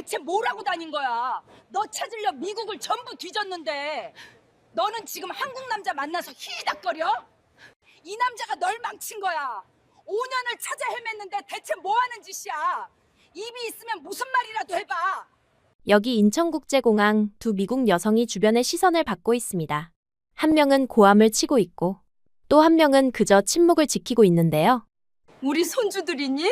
대체 뭐라고 다닌 거야? 너 찾으려 미국을 전부 뒤졌는데 너는 지금 한국 남자 만나서 히히닥거려? 이 남자가 널 망친 거야. 5년을 찾아 헤맸는데 대체 뭐 하는 짓이야? 입이 있으면 무슨 말이라도 해봐. 여기 인천국제공항 두 미국 여성이 주변의 시선을 받고 있습니다. 한 명은 고함을 치고 있고 또 한 명은 그저 침묵을 지키고 있는데요. 우리 손주들이니?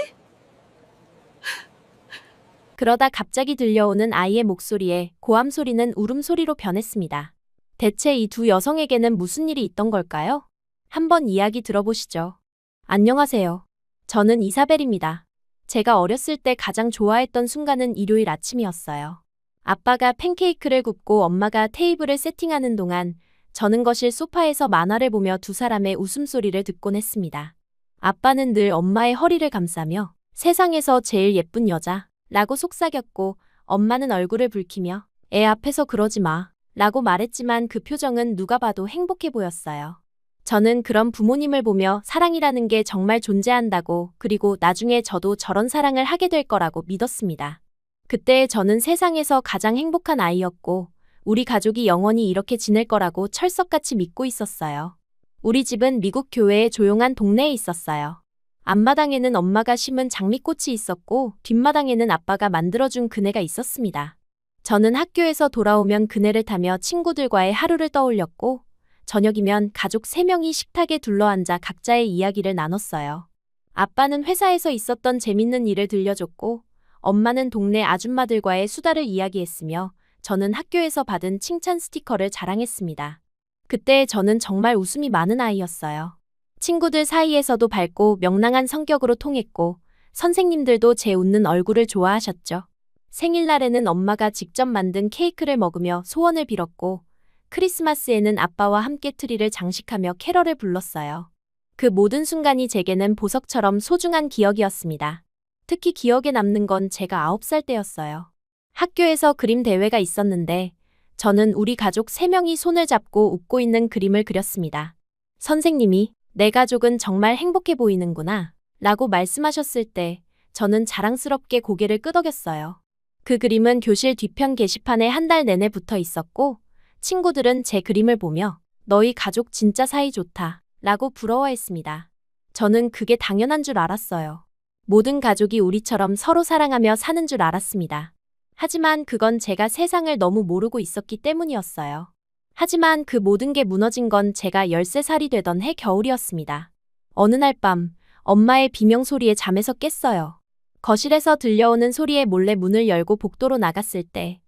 그러다 갑자기 들려오는 아이의 목소리에 고함 소리는 울음소리로 변했습니다. 대체 이 두 여성에게는 무슨 일이 있던 걸까요? 한번 이야기 들어보시죠. 안녕하세요. 저는 이사벨입니다. 제가 어렸을 때 가장 좋아했던 순간은 일요일 아침이었어요. 아빠가 팬케이크를 굽고 엄마가 테이블을 세팅하는 동안 저는 거실 소파에서 만화를 보며 두 사람의 웃음소리를 듣곤 했습니다. 아빠는 늘 엄마의 허리를 감싸며 세상에서 제일 예쁜 여자 라고 속삭였고 엄마는 얼굴을 붉히며 애 앞에서 그러지 마 라고 말했지만 그 표정은 누가 봐도 행복해 보였어요. 저는 그런 부모님을 보며 사랑이라는 게 정말 존재한다고 그리고 나중에 저도 저런 사랑을 하게 될 거라고 믿었습니다. 그때 저는 세상에서 가장 행복한 아이였고 우리 가족이 영원히 이렇게 지낼 거라고 철석같이 믿고 있었어요. 우리 집은 미국 교회의 조용한 동네에 있었어요. 앞마당에는 엄마가 심은 장미꽃이 있었고 뒷마당에는 아빠가 만들어준 그네가 있었습니다. 저는 학교에서 돌아오면 그네를 타며 친구들과의 하루를 떠올렸고 저녁이면 가족 3명이 식탁에 둘러앉아 각자의 이야기를 나눴어요. 아빠는 회사에서 있었던 재밌는 일을 들려줬고 엄마는 동네 아줌마들과의 수다를 이야기했으며 저는 학교에서 받은 칭찬 스티커를 자랑했습니다. 그때 저는 정말 웃음이 많은 아이였어요. 친구들 사이에서도 밝고 명랑한 성격으로 통했고 선생님들도 제 웃는 얼굴을 좋아하셨죠. 생일날에는 엄마가 직접 만든 케이크를 먹으며 소원을 빌었고 크리스마스에는 아빠와 함께 트리를 장식하며 캐럴을 불렀어요. 그 모든 순간이 제게는 보석처럼 소중한 기억이었습니다. 특히 기억에 남는 건 제가 9살 때였어요. 학교에서 그림 대회가 있었는데 저는 우리 가족 3명이 손을 잡고 웃고 있는 그림을 그렸습니다. 선생님이 내 가족은 정말 행복해 보이는구나 라고 말씀하셨을 때 저는 자랑스럽게 고개를 끄덕였어요. 그 그림은 교실 뒤편 게시판에 한 달 내내 붙어 있었고 친구들은 제 그림을 보며 너희 가족 진짜 사이 좋다 라고 부러워했습니다. 저는 그게 당연한 줄 알았어요. 모든 가족이 우리처럼 서로 사랑하며 사는 줄 알았습니다. 하지만 그건 제가 세상을 너무 모르고 있었기 때문이었어요. 하지만 그 모든 게 무너진 건 제가 13살이 되던 해 겨울이었습니다. 어느 날 밤 엄마의 비명소리에 잠에서 깼어요. 거실에서 들려오는 소리에 몰래 문을 열고 복도로 나갔을 때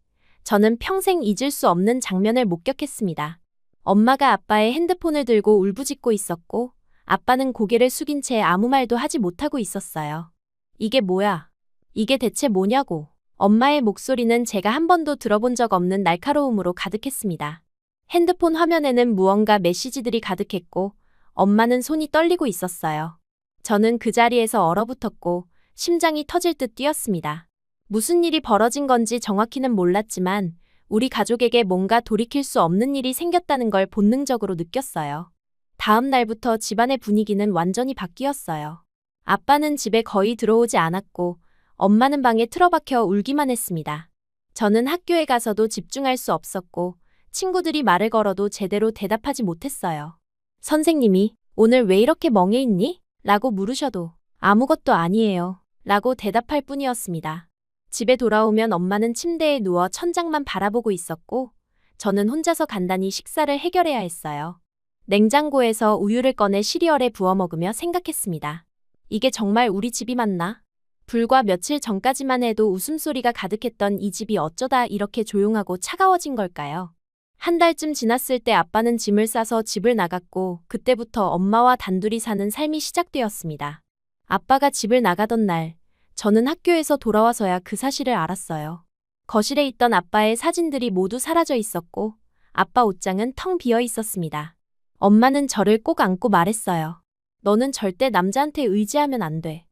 저는 평생 잊을 수 없는 장면을 목격했습니다. 엄마가 아빠의 핸드폰을 들고 울부짖고 있었고 아빠는 고개를 숙인 채 아무 말도 하지 못하고 있었어요. 이게 뭐야? 이게 대체 뭐냐고. 엄마의 목소리는 제가 한 번도 들어본 적 없는 날카로움으로 가득했습니다. 핸드폰 화면에는 무언가 메시지들이 가득했고 엄마는 손이 떨리고 있었어요. 저는 그 자리에서 얼어붙었고 심장이 터질 듯 뛰었습니다. 무슨 일이 벌어진 건지 정확히는 몰랐지만 우리 가족에게 뭔가 돌이킬 수 없는 일이 생겼다는 걸 본능적으로 느꼈어요. 다음 날부터 집안의 분위기는 완전히 바뀌었어요. 아빠는 집에 거의 들어오지 않았고 엄마는 방에 틀어박혀 울기만 했습니다. 저는 학교에 가서도 집중할 수 없었고 친구들이 말을 걸어도 제대로 대답하지 못했어요. 선생님이 오늘 왜 이렇게 멍해 있니? 라고 물으셔도 아무것도 아니에요. 라고 대답할 뿐이었습니다. 집에 돌아오면 엄마는 침대에 누워 천장만 바라보고 있었고 저는 혼자서 간단히 식사를 해결해야 했어요. 냉장고에서 우유를 꺼내 시리얼에 부어 먹으며 생각했습니다. 이게 정말 우리 집이 맞나? 불과 며칠 전까지만 해도 웃음소리가 가득했던 이 집이 어쩌다 이렇게 조용하고 차가워진 걸까요? 한 달쯤 지났을 때 아빠는 짐을 싸서 집을 나갔고 그때부터 엄마와 단둘이 사는 삶이 시작되었습니다. 아빠가 집을 나가던 날, 저는 학교에서 돌아와서야 그 사실을 알았어요. 거실에 있던 아빠의 사진들이 모두 사라져 있었고 아빠 옷장은 텅 비어 있었습니다. 엄마는 저를 꼭 안고 말했어요. 너는 절대 남자한테 의지하면 안 돼.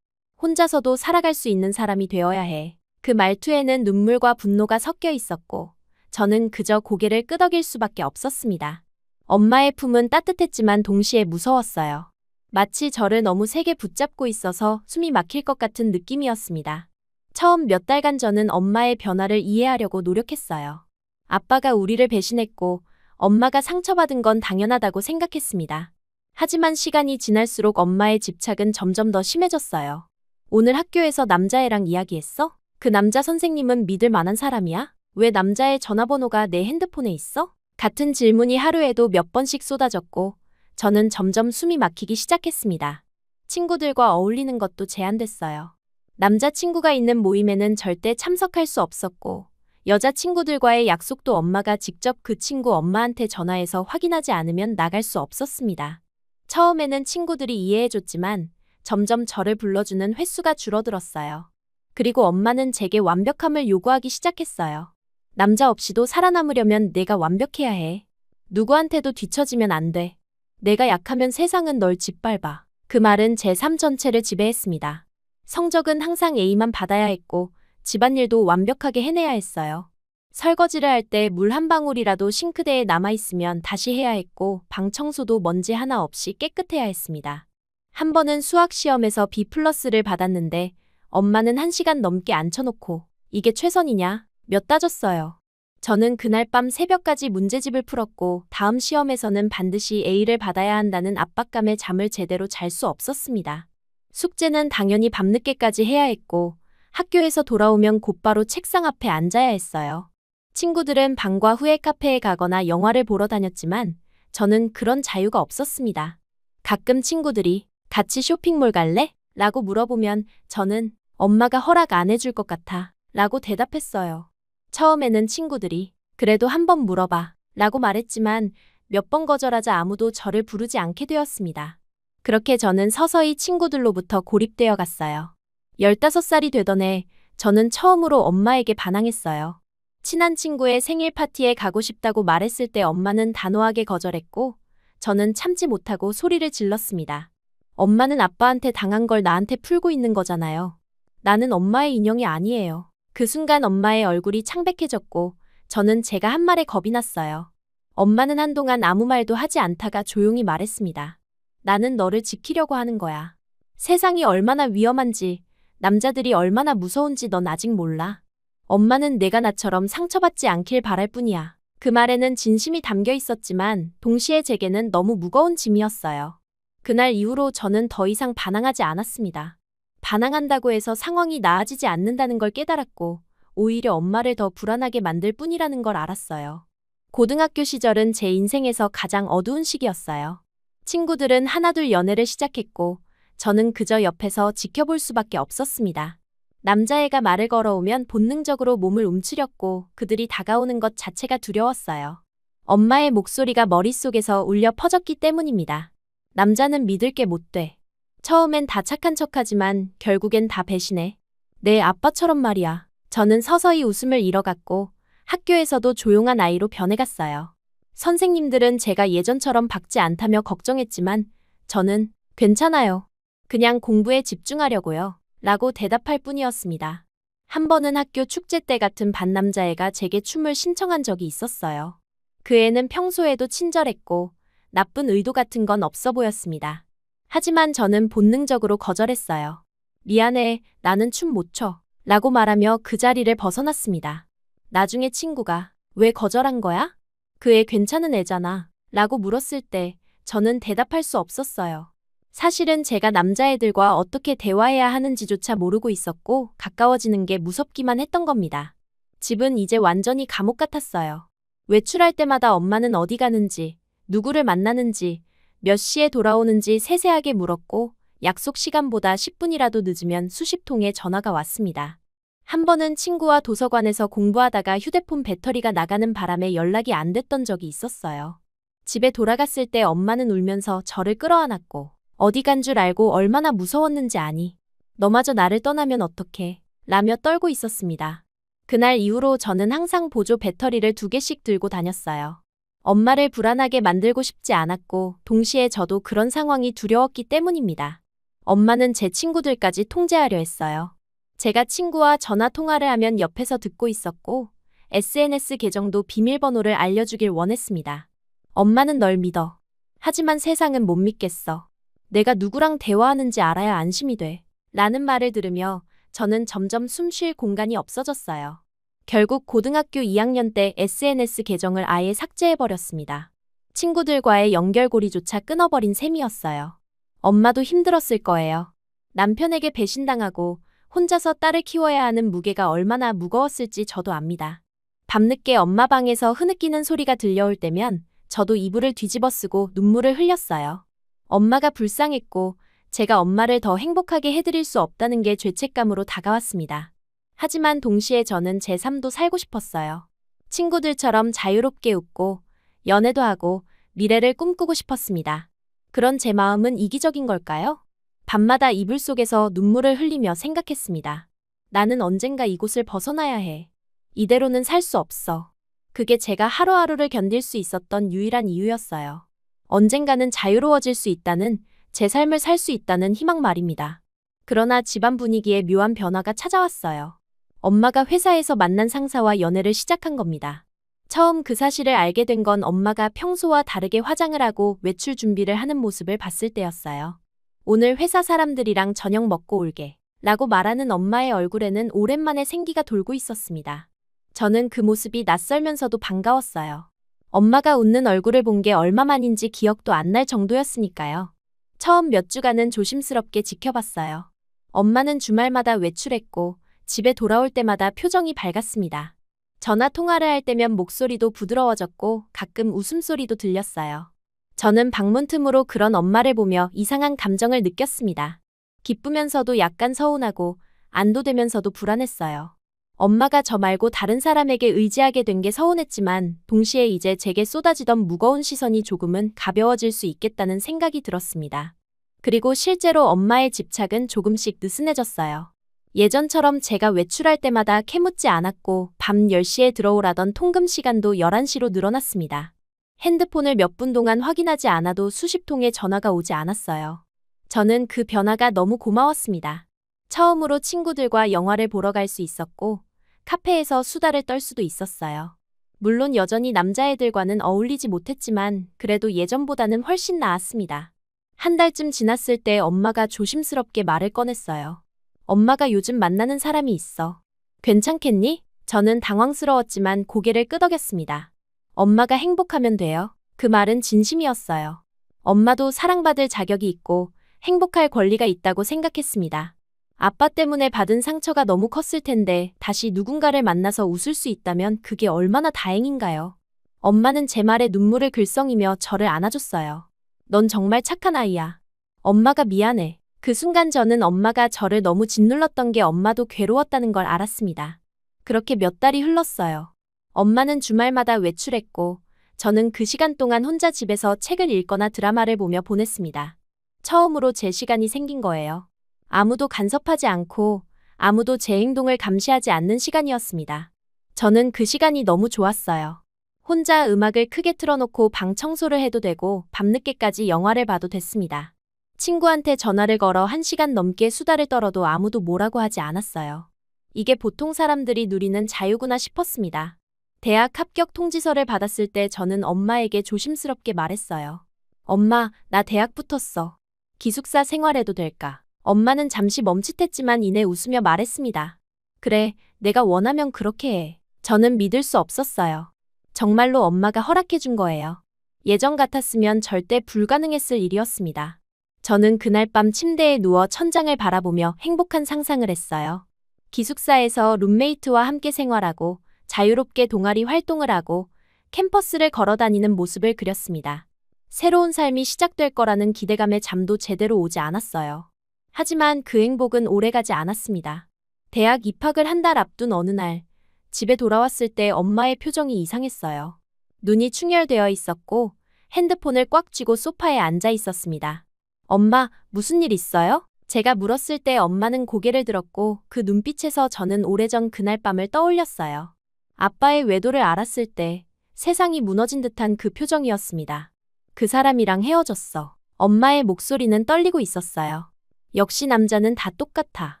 혼자서도 살아갈 수 있는 사람이 되어야 해. 그 말투에는 눈물과 분노가 섞여 있었고 저는 그저 고개를 끄덕일 수밖에 없었습니다. 엄마의 품은 따뜻했지만 동시에 무서웠어요. 마치 저를 너무 세게 붙잡고 있어서 숨이 막힐 것 같은 느낌이었습니다. 처음 몇 달간 저는 엄마의 변화를 이해하려고 노력했어요. 아빠가 우리를 배신했고 엄마가 상처받은 건 당연하다고 생각했습니다. 하지만 시간이 지날수록 엄마의 집착은 점점 더 심해졌어요. 오늘 학교에서 남자애랑 이야기했어? 그 남자 선생님은 믿을 만한 사람이야? 왜 남자의 전화번호가 내 핸드폰에 있어? 같은 질문이 하루에도 몇 번씩 쏟아졌고 저는 점점 숨이 막히기 시작했습니다. 친구들과 어울리는 것도 제한됐어요. 남자친구가 있는 모임에는 절대 참석할 수 없었고 여자친구들과의 약속도 엄마가 직접 그 친구 엄마한테 전화해서 확인하지 않으면 나갈 수 없었습니다. 처음에는 친구들이 이해해줬지만 점점 저를 불러주는 횟수가 줄어들었어요. 그리고 엄마는 제게 완벽함을 요구하기 시작했어요. 남자 없이도 살아남으려면 내가 완벽해야 해. 누구한테도 뒤처지면 안 돼. 내가 약하면 세상은 널 짓밟아. 그 말은 제 삶 전체를 지배했습니다. 성적은 항상 A만 받아야 했고 집안일도 완벽하게 해내야 했어요. 설거지를 할 때 물 한 방울이라도 싱크대에 남아있으면 다시 해야 했고 방 청소도 먼지 하나 없이 깨끗해야 했습니다. 한 번은 수학 시험에서 B+를 받았는데 엄마는 1시간 넘게 앉혀놓고 이게 최선이냐? 몇 따졌어요. 저는 그날 밤 새벽까지 문제집을 풀었고 다음 시험에서는 반드시 A를 받아야 한다는 압박감에 잠을 제대로 잘 수 없었습니다. 숙제는 당연히 밤늦게까지 해야 했고 학교에서 돌아오면 곧바로 책상 앞에 앉아야 했어요. 친구들은 방과 후에 카페에 가거나 영화를 보러 다녔지만 저는 그런 자유가 없었습니다. 가끔 친구들이 같이 쇼핑몰 갈래? 라고 물어보면 저는 엄마가 허락 안 해줄 것 같아 라고 대답했어요. 처음에는 친구들이 그래도 한번 물어봐 라고 말했지만 몇 번 거절하자 아무도 저를 부르지 않게 되었습니다. 그렇게 저는 서서히 친구들로부터 고립되어 갔어요. 15살이 되던 해 저는 처음으로 엄마에게 반항했어요. 친한 친구의 생일 파티에 가고 싶다고 말했을 때 엄마는 단호하게 거절했고 저는 참지 못하고 소리를 질렀습니다. 엄마는 아빠한테 당한 걸 나한테 풀고 있는 거잖아요. 나는 엄마의 인형이 아니에요. 그 순간 엄마의 얼굴이 창백해졌고 저는 제가 한 말에 겁이 났어요. 엄마는 한동안 아무 말도 하지 않다가 조용히 말했습니다. 나는 너를 지키려고 하는 거야. 세상이 얼마나 위험한지, 남자들이 얼마나 무서운지 넌 아직 몰라. 엄마는 내가 나처럼 상처받지 않길 바랄 뿐이야. 그 말에는 진심이 담겨 있었지만 동시에 제게는 너무 무거운 짐이었어요. 그날 이후로 저는 더 이상 반항하지 않았습니다. 반항한다고 해서 상황이 나아지지 않는다는 걸 깨달았고 오히려 엄마를 더 불안하게 만들 뿐이라는 걸 알았어요. 고등학교 시절은 제 인생에서 가장 어두운 시기였어요. 친구들은 하나둘 연애를 시작했고 저는 그저 옆에서 지켜볼 수밖에 없었습니다. 남자애가 말을 걸어오면 본능적으로 몸을 움츠렸고 그들이 다가오는 것 자체가 두려웠어요. 엄마의 목소리가 머릿속에서 울려 퍼졌기 때문입니다. 남자는 믿을 게 못 돼. 처음엔 다 착한 척하지만 결국엔 다 배신해. 내 아빠처럼 말이야. 저는 서서히 웃음을 잃어갔고 학교에서도 조용한 아이로 변해갔어요. 선생님들은 제가 예전처럼 밝지 않다며 걱정했지만 저는 괜찮아요. 그냥 공부에 집중하려고요. 라고 대답할 뿐이었습니다. 한 번은 학교 축제 때 같은 반 남자애가 제게 춤을 신청한 적이 있었어요. 그 애는 평소에도 친절했고 나쁜 의도 같은 건 없어 보였습니다. 하지만 저는 본능적으로 거절했어요. 미안해, 나는 춤 못 춰. 라고 말하며 그 자리를 벗어났습니다. 나중에 친구가 왜 거절한 거야? 그 애 괜찮은 애잖아. 라고 물었을 때 저는 대답할 수 없었어요. 사실은 제가 남자애들과 어떻게 대화해야 하는지조차 모르고 있었고 가까워지는 게 무섭기만 했던 겁니다. 집은 이제 완전히 감옥 같았어요. 외출할 때마다 엄마는 어디 가는지, 누구를 만나는지, 몇 시에 돌아오는지 세세하게 물었고 약속 시간보다 10분이라도 늦으면 수십 통의 전화가 왔습니다. 한 번은 친구와 도서관에서 공부하다가 휴대폰 배터리가 나가는 바람에 연락이 안 됐던 적이 있었어요. 집에 돌아갔을 때 엄마는 울면서 저를 끌어안았고 어디 간 줄 알고 얼마나 무서웠는지 아니? 너마저 나를 떠나면 어떡해? 라며 떨고 있었습니다. 그날 이후로 저는 항상 보조 배터리를 2개씩 들고 다녔어요. 엄마를 불안하게 만들고 싶지 않았고 동시에 저도 그런 상황이 두려웠기 때문입니다. 엄마는 제 친구들까지 통제하려 했어요. 제가 친구와 전화 통화를 하면 옆에서 듣고 있었고 SNS 계정도 비밀번호를 알려주길 원했습니다. 엄마는 널 믿어. 하지만 세상은 못 믿겠어. 내가 누구랑 대화하는지 알아야 안심이 돼. 라는 말을 들으며 저는 점점 숨 쉴 공간이 없어졌어요. 결국 고등학교 2학년 때 SNS 계정을 아예 삭제해버렸습니다. 친구들과의 연결고리조차 끊어버린 셈이었어요. 엄마도 힘들었을 거예요. 남편에게 배신당하고 혼자서 딸을 키워야 하는 무게가 얼마나 무거웠을지 저도 압니다. 밤늦게 엄마 방에서 흐느끼는 소리가 들려올 때면 저도 이불을 뒤집어 쓰고 눈물을 흘렸어요. 엄마가 불쌍했고 제가 엄마를 더 행복하게 해드릴 수 없다는 게 죄책감으로 다가왔습니다. 하지만 동시에 저는 제 삶도 살고 싶었어요. 친구들처럼 자유롭게 웃고 연애도 하고 미래를 꿈꾸고 싶었습니다. 그런 제 마음은 이기적인 걸까요? 밤마다 이불 속에서 눈물을 흘리며 생각했습니다. 나는 언젠가 이곳을 벗어나야 해. 이대로는 살 수 없어. 그게 제가 하루하루를 견딜 수 있었던 유일한 이유였어요. 언젠가는 자유로워질 수 있다는, 제 삶을 살 수 있다는 희망 말입니다. 그러나 집안 분위기에 묘한 변화가 찾아왔어요. 엄마가 회사에서 만난 상사와 연애를 시작한 겁니다. 처음 그 사실을 알게 된 건 엄마가 평소와 다르게 화장을 하고 외출 준비를 하는 모습을 봤을 때였어요. 오늘 회사 사람들이랑 저녁 먹고 올게 라고 말하는 엄마의 얼굴에는 오랜만에 생기가 돌고 있었습니다. 저는 그 모습이 낯설면서도 반가웠어요. 엄마가 웃는 얼굴을 본 게 얼마만인지 기억도 안 날 정도였으니까요. 처음 몇 주간은 조심스럽게 지켜봤어요. 엄마는 주말마다 외출했고 집에 돌아올 때마다 표정이 밝았습니다. 전화 통화를 할 때면 목소리도 부드러워졌고 가끔 웃음소리도 들렸어요. 저는 방문 틈으로 그런 엄마를 보며 이상한 감정을 느꼈습니다. 기쁘면서도 약간 서운하고 안도되면서도 불안했어요. 엄마가 저 말고 다른 사람에게 의지하게 된 게 서운했지만 동시에 이제 제게 쏟아지던 무거운 시선이 조금은 가벼워질 수 있겠다는 생각이 들었습니다. 그리고 실제로 엄마의 집착은 조금씩 느슨해졌어요. 예전처럼 제가 외출할 때마다 캐묻지 않았고 밤 10시에 들어오라던 통금 시간도 11시로 늘어났습니다. 핸드폰을 몇 분 동안 확인하지 않아도 수십 통의 전화가 오지 않았어요. 저는 그 변화가 너무 고마웠습니다. 처음으로 친구들과 영화를 보러 갈 수 있었고 카페에서 수다를 떨 수도 있었어요. 물론 여전히 남자애들과는 어울리지 못했지만 그래도 예전보다는 훨씬 나았습니다. 한 달쯤 지났을 때 엄마가 조심스럽게 말을 꺼냈어요. 엄마가 요즘 만나는 사람이 있어. 괜찮겠니? 저는 당황스러웠지만 고개를 끄덕였습니다. 엄마가 행복하면 돼요. 그 말은 진심이었어요. 엄마도 사랑받을 자격이 있고 행복할 권리가 있다고 생각했습니다. 아빠 때문에 받은 상처가 너무 컸을 텐데 다시 누군가를 만나서 웃을 수 있다면 그게 얼마나 다행인가요? 엄마는 제 말에 눈물을 글썽이며 저를 안아줬어요. 넌 정말 착한 아이야. 엄마가 미안해. 그 순간 저는 엄마가 저를 너무 짓눌렀던 게 엄마도 괴로웠다는 걸 알았습니다. 그렇게 몇 달이 흘렀어요. 엄마는 주말마다 외출했고 저는 그 시간 동안 혼자 집에서 책을 읽거나 드라마를 보며 보냈습니다. 처음으로 제 시간이 생긴 거예요. 아무도 간섭하지 않고 아무도 제 행동을 감시하지 않는 시간이었습니다. 저는 그 시간이 너무 좋았어요. 혼자 음악을 크게 틀어놓고 방 청소를 해도 되고 밤늦게까지 영화를 봐도 됐습니다. 친구한테 전화를 걸어 1시간 넘게 수다를 떨어도 아무도 뭐라고 하지 않았어요. 이게 보통 사람들이 누리는 자유구나 싶었습니다. 대학 합격 통지서를 받았을 때 저는 엄마에게 조심스럽게 말했어요. 엄마, 나 대학 붙었어. 기숙사 생활해도 될까? 엄마는 잠시 멈칫했지만 이내 웃으며 말했습니다. 그래, 내가 원하면 그렇게 해. 저는 믿을 수 없었어요. 정말로 엄마가 허락해준 거예요. 예전 같았으면 절대 불가능했을 일이었습니다. 저는 그날 밤 침대에 누워 천장을 바라보며 행복한 상상을 했어요. 기숙사에서 룸메이트와 함께 생활하고 자유롭게 동아리 활동을 하고 캠퍼스를 걸어다니는 모습을 그렸습니다. 새로운 삶이 시작될 거라는 기대감에 잠도 제대로 오지 않았어요. 하지만 그 행복은 오래가지 않았습니다. 대학 입학을 한 달 앞둔 어느 날, 집에 돌아왔을 때 엄마의 표정이 이상했어요. 눈이 충혈되어 있었고 핸드폰을 꽉 쥐고 소파에 앉아 있었습니다. 엄마, 무슨 일 있어요? 제가 물었을 때 엄마는 고개를 들었고 그 눈빛에서 저는 오래전 그날 밤을 떠올렸어요. 아빠의 외도를 알았을 때 세상이 무너진 듯한 그 표정이었습니다. 그 사람이랑 헤어졌어. 엄마의 목소리는 떨리고 있었어요. 역시 남자는 다 똑같아.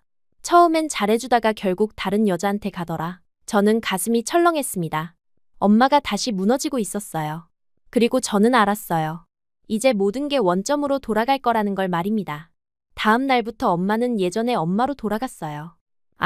처음엔 잘해주다가 결국 다른 여자한테 가더라. 저는 가슴이 철렁했습니다. 엄마가 다시 무너지고 있었어요. 그리고 저는 알았어요. 이제 모든 게 원점으로 돌아갈 거라는 걸 말입니다. 다음 날부터 엄마는 예전의 엄마로 돌아갔어요.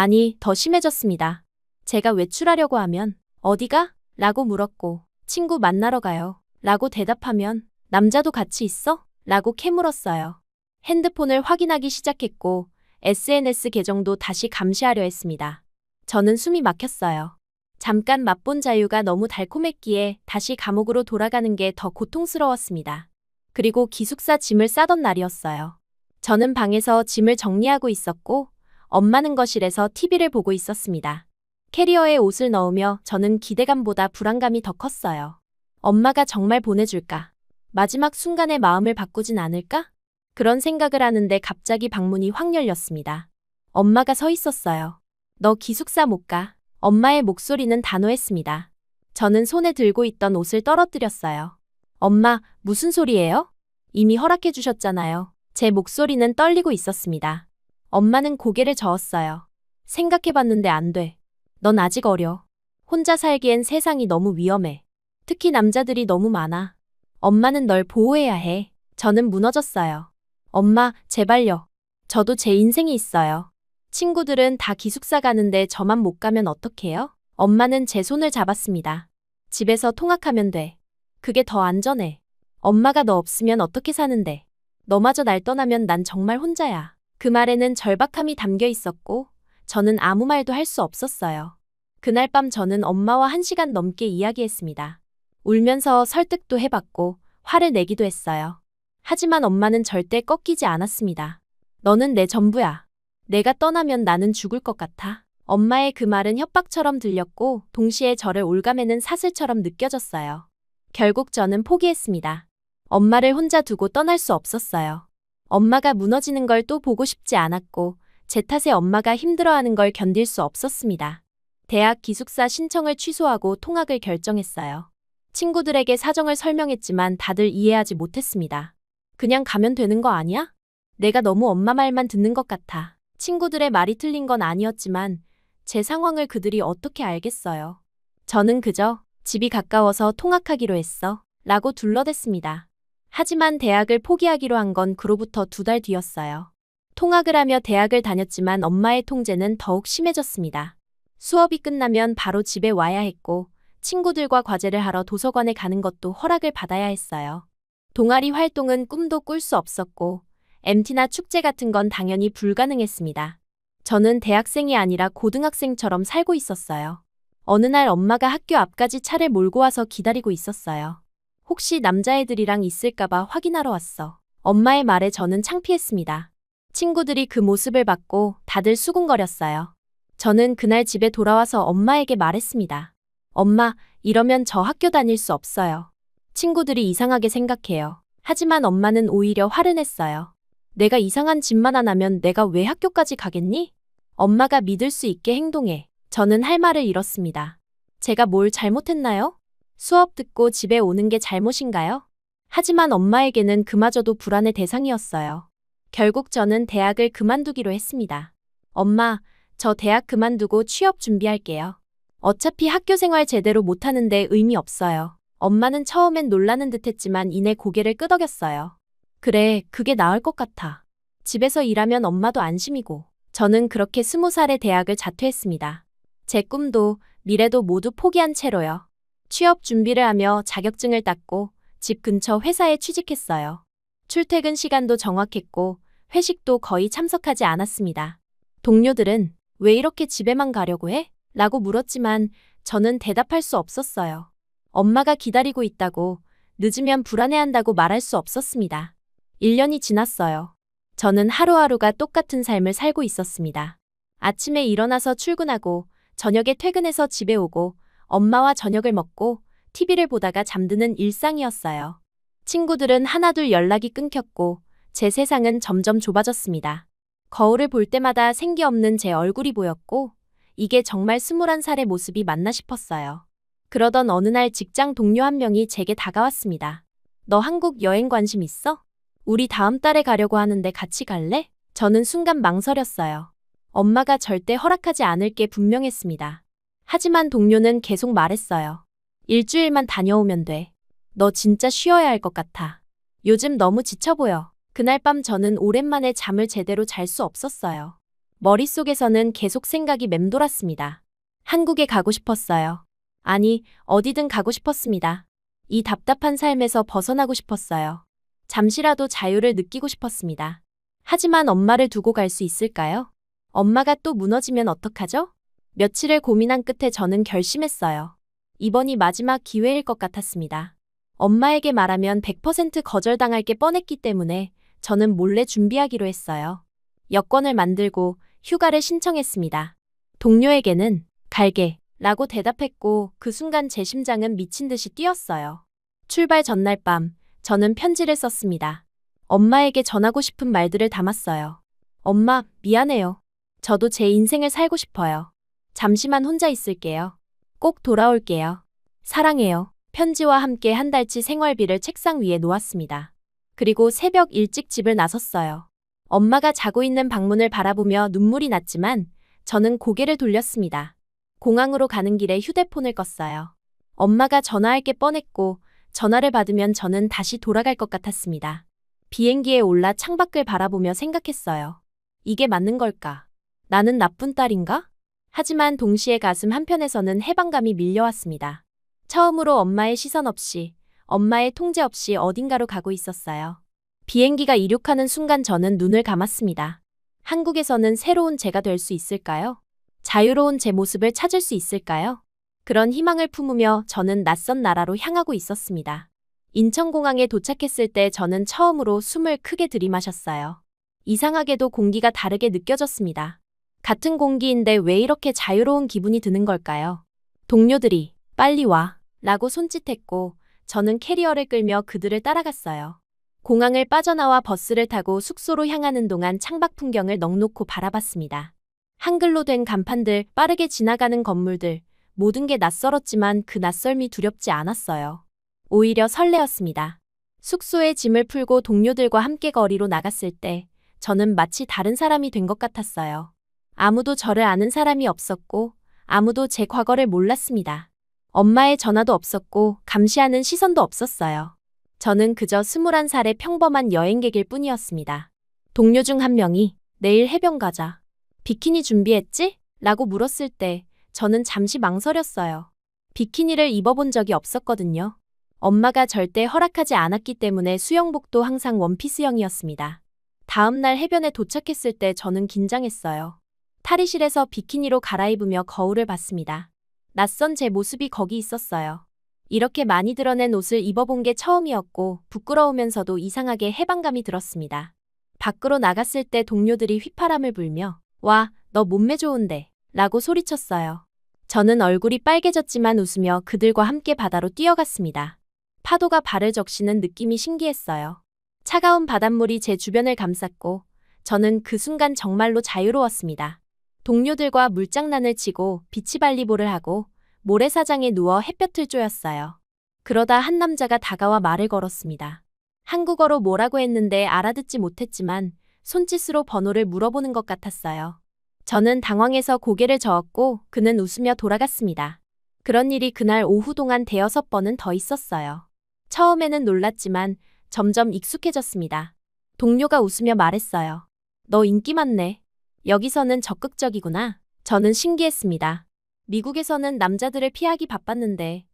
아니, 더 심해졌습니다. 제가 외출하려고 하면 어디가? 라고 물었고 친구 만나러 가요. 라고 대답하면 남자도 같이 있어? 라고 캐물었어요. 핸드폰을 확인하기 시작했고 SNS 계정도 다시 감시하려 했습니다. 저는 숨이 막혔어요. 잠깐 맛본 자유가 너무 달콤했기에 다시 감옥으로 돌아가는 게 더 고통스러웠습니다. 그리고 기숙사 짐을 싸던 날이었어요. 저는 방에서 짐을 정리하고 있었고 엄마는 거실에서 TV를 보고 있었습니다. 캐리어에 옷을 넣으며 저는 기대감보다 불안감이 더 컸어요. 엄마가 정말 보내줄까? 마지막 순간에 마음을 바꾸진 않을까? 그런 생각을 하는데 갑자기 방문이 확 열렸습니다. 엄마가 서 있었어요. 너 기숙사 못 가. 엄마의 목소리는 단호했습니다. 저는 손에 들고 있던 옷을 떨어뜨렸어요. 엄마, 무슨 소리예요? 이미 허락해 주셨잖아요. 제 목소리는 떨리고 있었습니다. 엄마는 고개를 저었어요. 생각해봤는데 안 돼. 넌 아직 어려. 혼자 살기엔 세상이 너무 위험해. 특히 남자들이 너무 많아. 엄마는 널 보호해야 해. 저는 무너졌어요. 엄마, 제발요. 저도 제 인생이 있어요. 친구들은 다 기숙사 가는데 저만 못 가면 어떡해요? 엄마는 제 손을 잡았습니다. 집에서 통학하면 돼. 그게 더 안전해. 엄마가 너 없으면 어떻게 사는데. 너마저 날 떠나면 난 정말 혼자야. 그 말에는 절박함이 담겨 있었고 저는 아무 말도 할 수 없었어요. 그날 밤 저는 엄마와 1시간 넘게 이야기했습니다. 울면서 설득도 해봤고 화를 내기도 했어요. 하지만 엄마는 절대 꺾이지 않았습니다. 너는 내 전부야. 내가 떠나면 나는 죽을 것 같아. 엄마의 그 말은 협박처럼 들렸고 동시에 저를 올가매는 사슬처럼 느껴졌어요. 결국 저는 포기했습니다. 엄마를 혼자 두고 떠날 수 없었어요. 엄마가 무너지는 걸 또 보고 싶지 않았고 제 탓에 엄마가 힘들어하는 걸 견딜 수 없었습니다. 대학 기숙사 신청을 취소하고 통학을 결정했어요. 친구들에게 사정을 설명했지만 다들 이해하지 못했습니다. 그냥 가면 되는 거 아니야? 내가 너무 엄마 말만 듣는 것 같아. 친구들의 말이 틀린 건 아니었지만 제 상황을 그들이 어떻게 알겠어요. 저는 그저 집이 가까워서 통학하기로 했어. 라고 둘러댔습니다. 하지만 대학을 포기하기로 한 건 그로부터 2달 뒤였어요. 통학을 하며 대학을 다녔지만 엄마의 통제는 더욱 심해졌습니다. 수업이 끝나면 바로 집에 와야 했고 친구들과 과제를 하러 도서관에 가는 것도 허락을 받아야 했어요. 동아리 활동은 꿈도 꿀 수 없었고 MT나 축제 같은 건 당연히 불가능했습니다. 저는 대학생이 아니라 고등학생처럼 살고 있었어요. 어느 날 엄마가 학교 앞까지 차를 몰고 와서 기다리고 있었어요. 혹시 남자애들이랑 있을까봐 확인하러 왔어. 엄마의 말에 저는 창피했습니다. 친구들이 그 모습을 봤고 다들 수군거렸어요. 저는 그날 집에 돌아와서 엄마에게 말했습니다. 엄마, 이러면 저 학교 다닐 수 없어요. 친구들이 이상하게 생각해요. 하지만 엄마는 오히려 화를 냈어요. 내가 이상한 짓만 안 하면 내가 왜 학교까지 가겠니? 엄마가 믿을 수 있게 행동해. 저는 할 말을 잃었습니다. 제가 뭘 잘못했나요? 수업 듣고 집에 오는 게 잘못인가요? 하지만 엄마에게는 그마저도 불안의 대상이었어요. 결국 저는 대학을 그만두기로 했습니다. 엄마, 저 대학 그만두고 취업 준비할게요. 어차피 학교 생활 제대로 못하는데 의미 없어요. 엄마는 처음엔 놀라는 듯했지만 이내 고개를 끄덕였어요. 그래, 그게 나을 것 같아. 집에서 일하면 엄마도 안심이고. 저는 그렇게 20살에 대학을 자퇴했습니다. 제 꿈도 미래도 모두 포기한 채로요. 취업 준비를 하며 자격증을 땄고 집 근처 회사에 취직했어요. 출퇴근 시간도 정확했고 회식도 거의 참석하지 않았습니다. 동료들은 왜 이렇게 집에만 가려고 해? 라고 물었지만 저는 대답할 수 없었어요. 엄마가 기다리고 있다고, 늦으면 불안해한다고 말할 수 없었습니다. 1년이 지났어요. 저는 하루하루가 똑같은 삶을 살고 있었습니다. 아침에 일어나서 출근하고 저녁에 퇴근해서 집에 오고 엄마와 저녁을 먹고 TV를 보다가 잠드는 일상이었어요. 친구들은 하나둘 연락이 끊겼고 제 세상은 점점 좁아졌습니다. 거울을 볼 때마다 생기 없는 제 얼굴이 보였고 이게 정말 21살의 모습이 맞나 싶었어요. 그러던 어느 날 직장 동료 한 명이 제게 다가왔습니다. 너 한국 여행 관심 있어? 우리 다음 달에 가려고 하는데 같이 갈래? 저는 순간 망설였어요. 엄마가 절대 허락하지 않을 게 분명했습니다. 하지만 동료는 계속 말했어요. 일주일만 다녀오면 돼. 너 진짜 쉬어야 할 것 같아. 요즘 너무 지쳐 보여. 그날 밤 저는 오랜만에 잠을 제대로 잘 수 없었어요. 머릿속에서는 계속 생각이 맴돌았습니다. 한국에 가고 싶었어요. 아니, 어디든 가고 싶었습니다. 이 답답한 삶에서 벗어나고 싶었어요. 잠시라도 자유를 느끼고 싶었습니다. 하지만 엄마를 두고 갈 수 있을까요? 엄마가 또 무너지면 어떡하죠? 며칠을 고민한 끝에 저는 결심했어요. 이번이 마지막 기회일 것 같았습니다. 엄마에게 말하면 100% 거절당할 게 뻔했기 때문에 저는 몰래 준비하기로 했어요. 여권을 만들고 휴가를 신청했습니다. 동료에게는 갈게 라고 대답했고 그 순간 제 심장은 미친 듯이 뛰었어요. 출발 전날 밤 저는 편지를 썼습니다. 엄마에게 전하고 싶은 말들을 담았어요. 엄마, 미안해요. 저도 제 인생을 살고 싶어요. 잠시만 혼자 있을게요. 꼭 돌아올게요. 사랑해요. 편지와 함께 한 달치 생활비를 책상 위에 놓았습니다. 그리고 새벽 일찍 집을 나섰어요. 엄마가 자고 있는 방문을 바라보며 눈물이 났지만 저는 고개를 돌렸습니다. 공항으로 가는 길에 휴대폰을 껐어요. 엄마가 전화할 게 뻔했고 전화를 받으면 저는 다시 돌아갈 것 같았습니다. 비행기에 올라 창밖을 바라보며 생각했어요. 이게 맞는 걸까? 나는 나쁜 딸인가? 하지만 동시에 가슴 한편에서는 해방감이 밀려왔습니다. 처음으로 엄마의 시선 없이, 엄마의 통제 없이 어딘가로 가고 있었어요. 비행기가 이륙하는 순간 저는 눈을 감았습니다. 한국에서는 새로운 제가 될 수 있을까요? 자유로운 제 모습을 찾을 수 있을까요? 그런 희망을 품으며 저는 낯선 나라로 향하고 있었습니다. 인천공항에 도착했을 때 저는 처음으로 숨을 크게 들이마셨어요. 이상하게도 공기가 다르게 느껴졌습니다. 같은 공기인데 왜 이렇게 자유로운 기분이 드는 걸까요? 동료들이 빨리 와 라고 손짓했고 저는 캐리어를 끌며 그들을 따라갔어요. 공항을 빠져나와 버스를 타고 숙소로 향하는 동안 창밖 풍경을 넋놓고 바라봤습니다. 한글로 된 간판들, 빠르게 지나가는 건물들, 모든 게 낯설었지만 그 낯설미 두렵지 않았어요. 오히려 설레었습니다. 숙소에 짐을 풀고 동료들과 함께 거리로 나갔을 때 저는 마치 다른 사람이 된 것 같았어요. 아무도 저를 아는 사람이 없었고 아무도 제 과거를 몰랐습니다. 엄마의 전화도 없었고 감시하는 시선도 없었어요. 저는 그저 21살의 평범한 여행객일 뿐이었습니다. 동료 중 한 명이 내일 해변 가자. 비키니 준비했지? 라고 물었을 때 저는 잠시 망설였어요. 비키니를 입어본 적이 없었거든요. 엄마가 절대 허락하지 않았기 때문에 수영복도 항상 원피스형이었습니다. 다음 날 해변에 도착했을 때 저는 긴장했어요. 탈의실에서 비키니로 갈아입으며 거울을 봤습니다. 낯선 제 모습이 거기 있었어요. 이렇게 많이 드러낸 옷을 입어본 게 처음이었고 부끄러우면서도 이상하게 해방감이 들었습니다. 밖으로 나갔을 때 동료들이 휘파람을 불며 와, 너 몸매 좋은데 라고 소리쳤어요. 저는 얼굴이 빨개졌지만 웃으며 그들과 함께 바다로 뛰어갔습니다. 파도가 발을 적시는 느낌이 신기했어요. 차가운 바닷물이 제 주변을 감쌌고 저는 그 순간 정말로 자유로웠습니다. 동료들과 물장난을 치고 비치발리볼을 하고 모래사장에 누워 햇볕을 쬐었어요. 그러다 한 남자가 다가와 말을 걸었습니다. 한국어로 뭐라고 했는데 알아듣지 못했지만 손짓으로 번호를 물어보는 것 같았어요. 저는 당황해서 고개를 저었고 그는 웃으며 돌아갔습니다. 그런 일이 그날 오후 동안 5번은 더 있었어요. 처음에는 놀랐지만 점점 익숙해졌습니다. 동료가 웃으며 말했어요. 너 인기 많네. 여기서는 적극적이구나. 저는 신기했습니다. 미국에서는 남자들을 피하기 바빴는데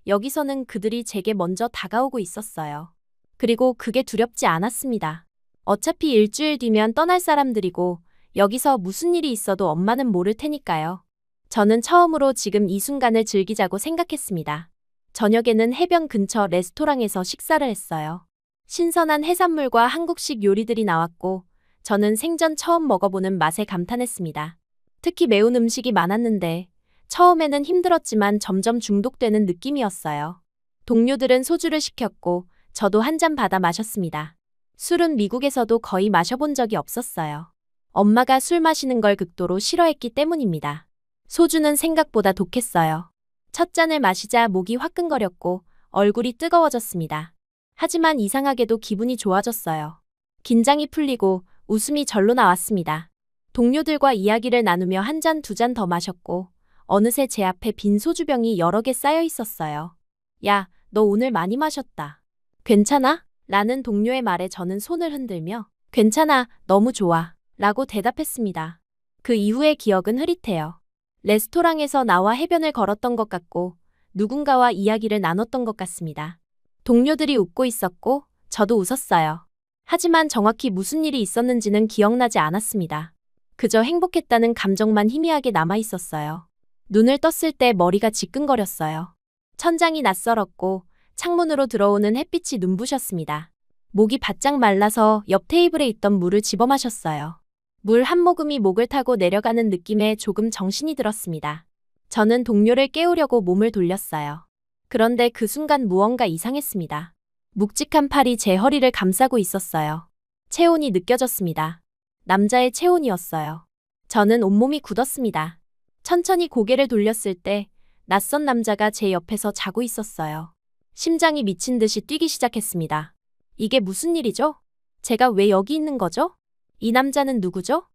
여기서는 그들이 제게 먼저 다가오고 있었어요. 그리고 그게 두렵지 않았습니다. 어차피 일주일 뒤면 떠날 사람들이고 여기서 무슨 일이 있어도 엄마는 모를 테니까요. 저는 처음으로 지금 이 순간을 즐기자고 생각했습니다. 저녁에는 해변 근처 레스토랑에서 식사를 했어요. 신선한 해산물과 한국식 요리들이 나왔고 저는 생전 처음 먹어보는 맛에 감탄했습니다. 특히 매운 음식이 많았는데 처음에는 힘들었지만 점점 중독되는 느낌이었어요. 동료들은 소주를 시켰고 저도 한 잔 받아 마셨습니다. 술은 미국에서도 거의 마셔본 적이 없었어요. 엄마가 술 마시는 걸 극도로 싫어했기 때문입니다. 소주는 생각보다 독했어요. 첫 잔을 마시자 목이 화끈거렸고 얼굴이 뜨거워졌습니다. 하지만 이상하게도 기분이 좋아졌어요. 긴장이 풀리고 웃음이 절로 나왔습니다. 동료들과 이야기를 나누며 한 잔, 두 잔 더 마셨고 어느새 제 앞에 빈 소주병이 여러 개 쌓여 있었어요. 야, 너 오늘 많이 마셨다. 괜찮아? 라는 동료의 말에 저는 손을 흔들며 괜찮아, 너무 좋아. 라고 대답했습니다. 그 이후의 기억은 흐릿해요. 레스토랑에서 나와 해변을 걸었던 것 같고 누군가와 이야기를 나눴던 것 같습니다. 동료들이 웃고 있었고 저도 웃었어요. 하지만 정확히 무슨 일이 있었는지는 기억나지 않았습니다. 그저 행복했다는 감정만 희미하게 남아 있었어요. 눈을 떴을 때 머리가 지끈거렸어요. 천장이 낯설었고 창문으로 들어오는 햇빛이 눈부셨습니다. 목이 바짝 말라서 옆 테이블에 있던 물을 집어 마셨어요. 물 한 모금이 목을 타고 내려가는 느낌에 조금 정신이 들었습니다. 저는 동료를 깨우려고 몸을 돌렸어요. 그런데 그 순간 무언가 이상했습니다. 묵직한 팔이 제 허리를 감싸고 있었어요. 체온이 느껴졌습니다. 남자의 체온이었어요. 저는 온몸이 굳었습니다. 천천히 고개를 돌렸을 때 낯선 남자가 제 옆에서 자고 있었어요. 심장이 미친 듯이 뛰기 시작했습니다. 이게 무슨 일이죠? 제가 왜 여기 있는 거죠? 이 남자는 누구죠?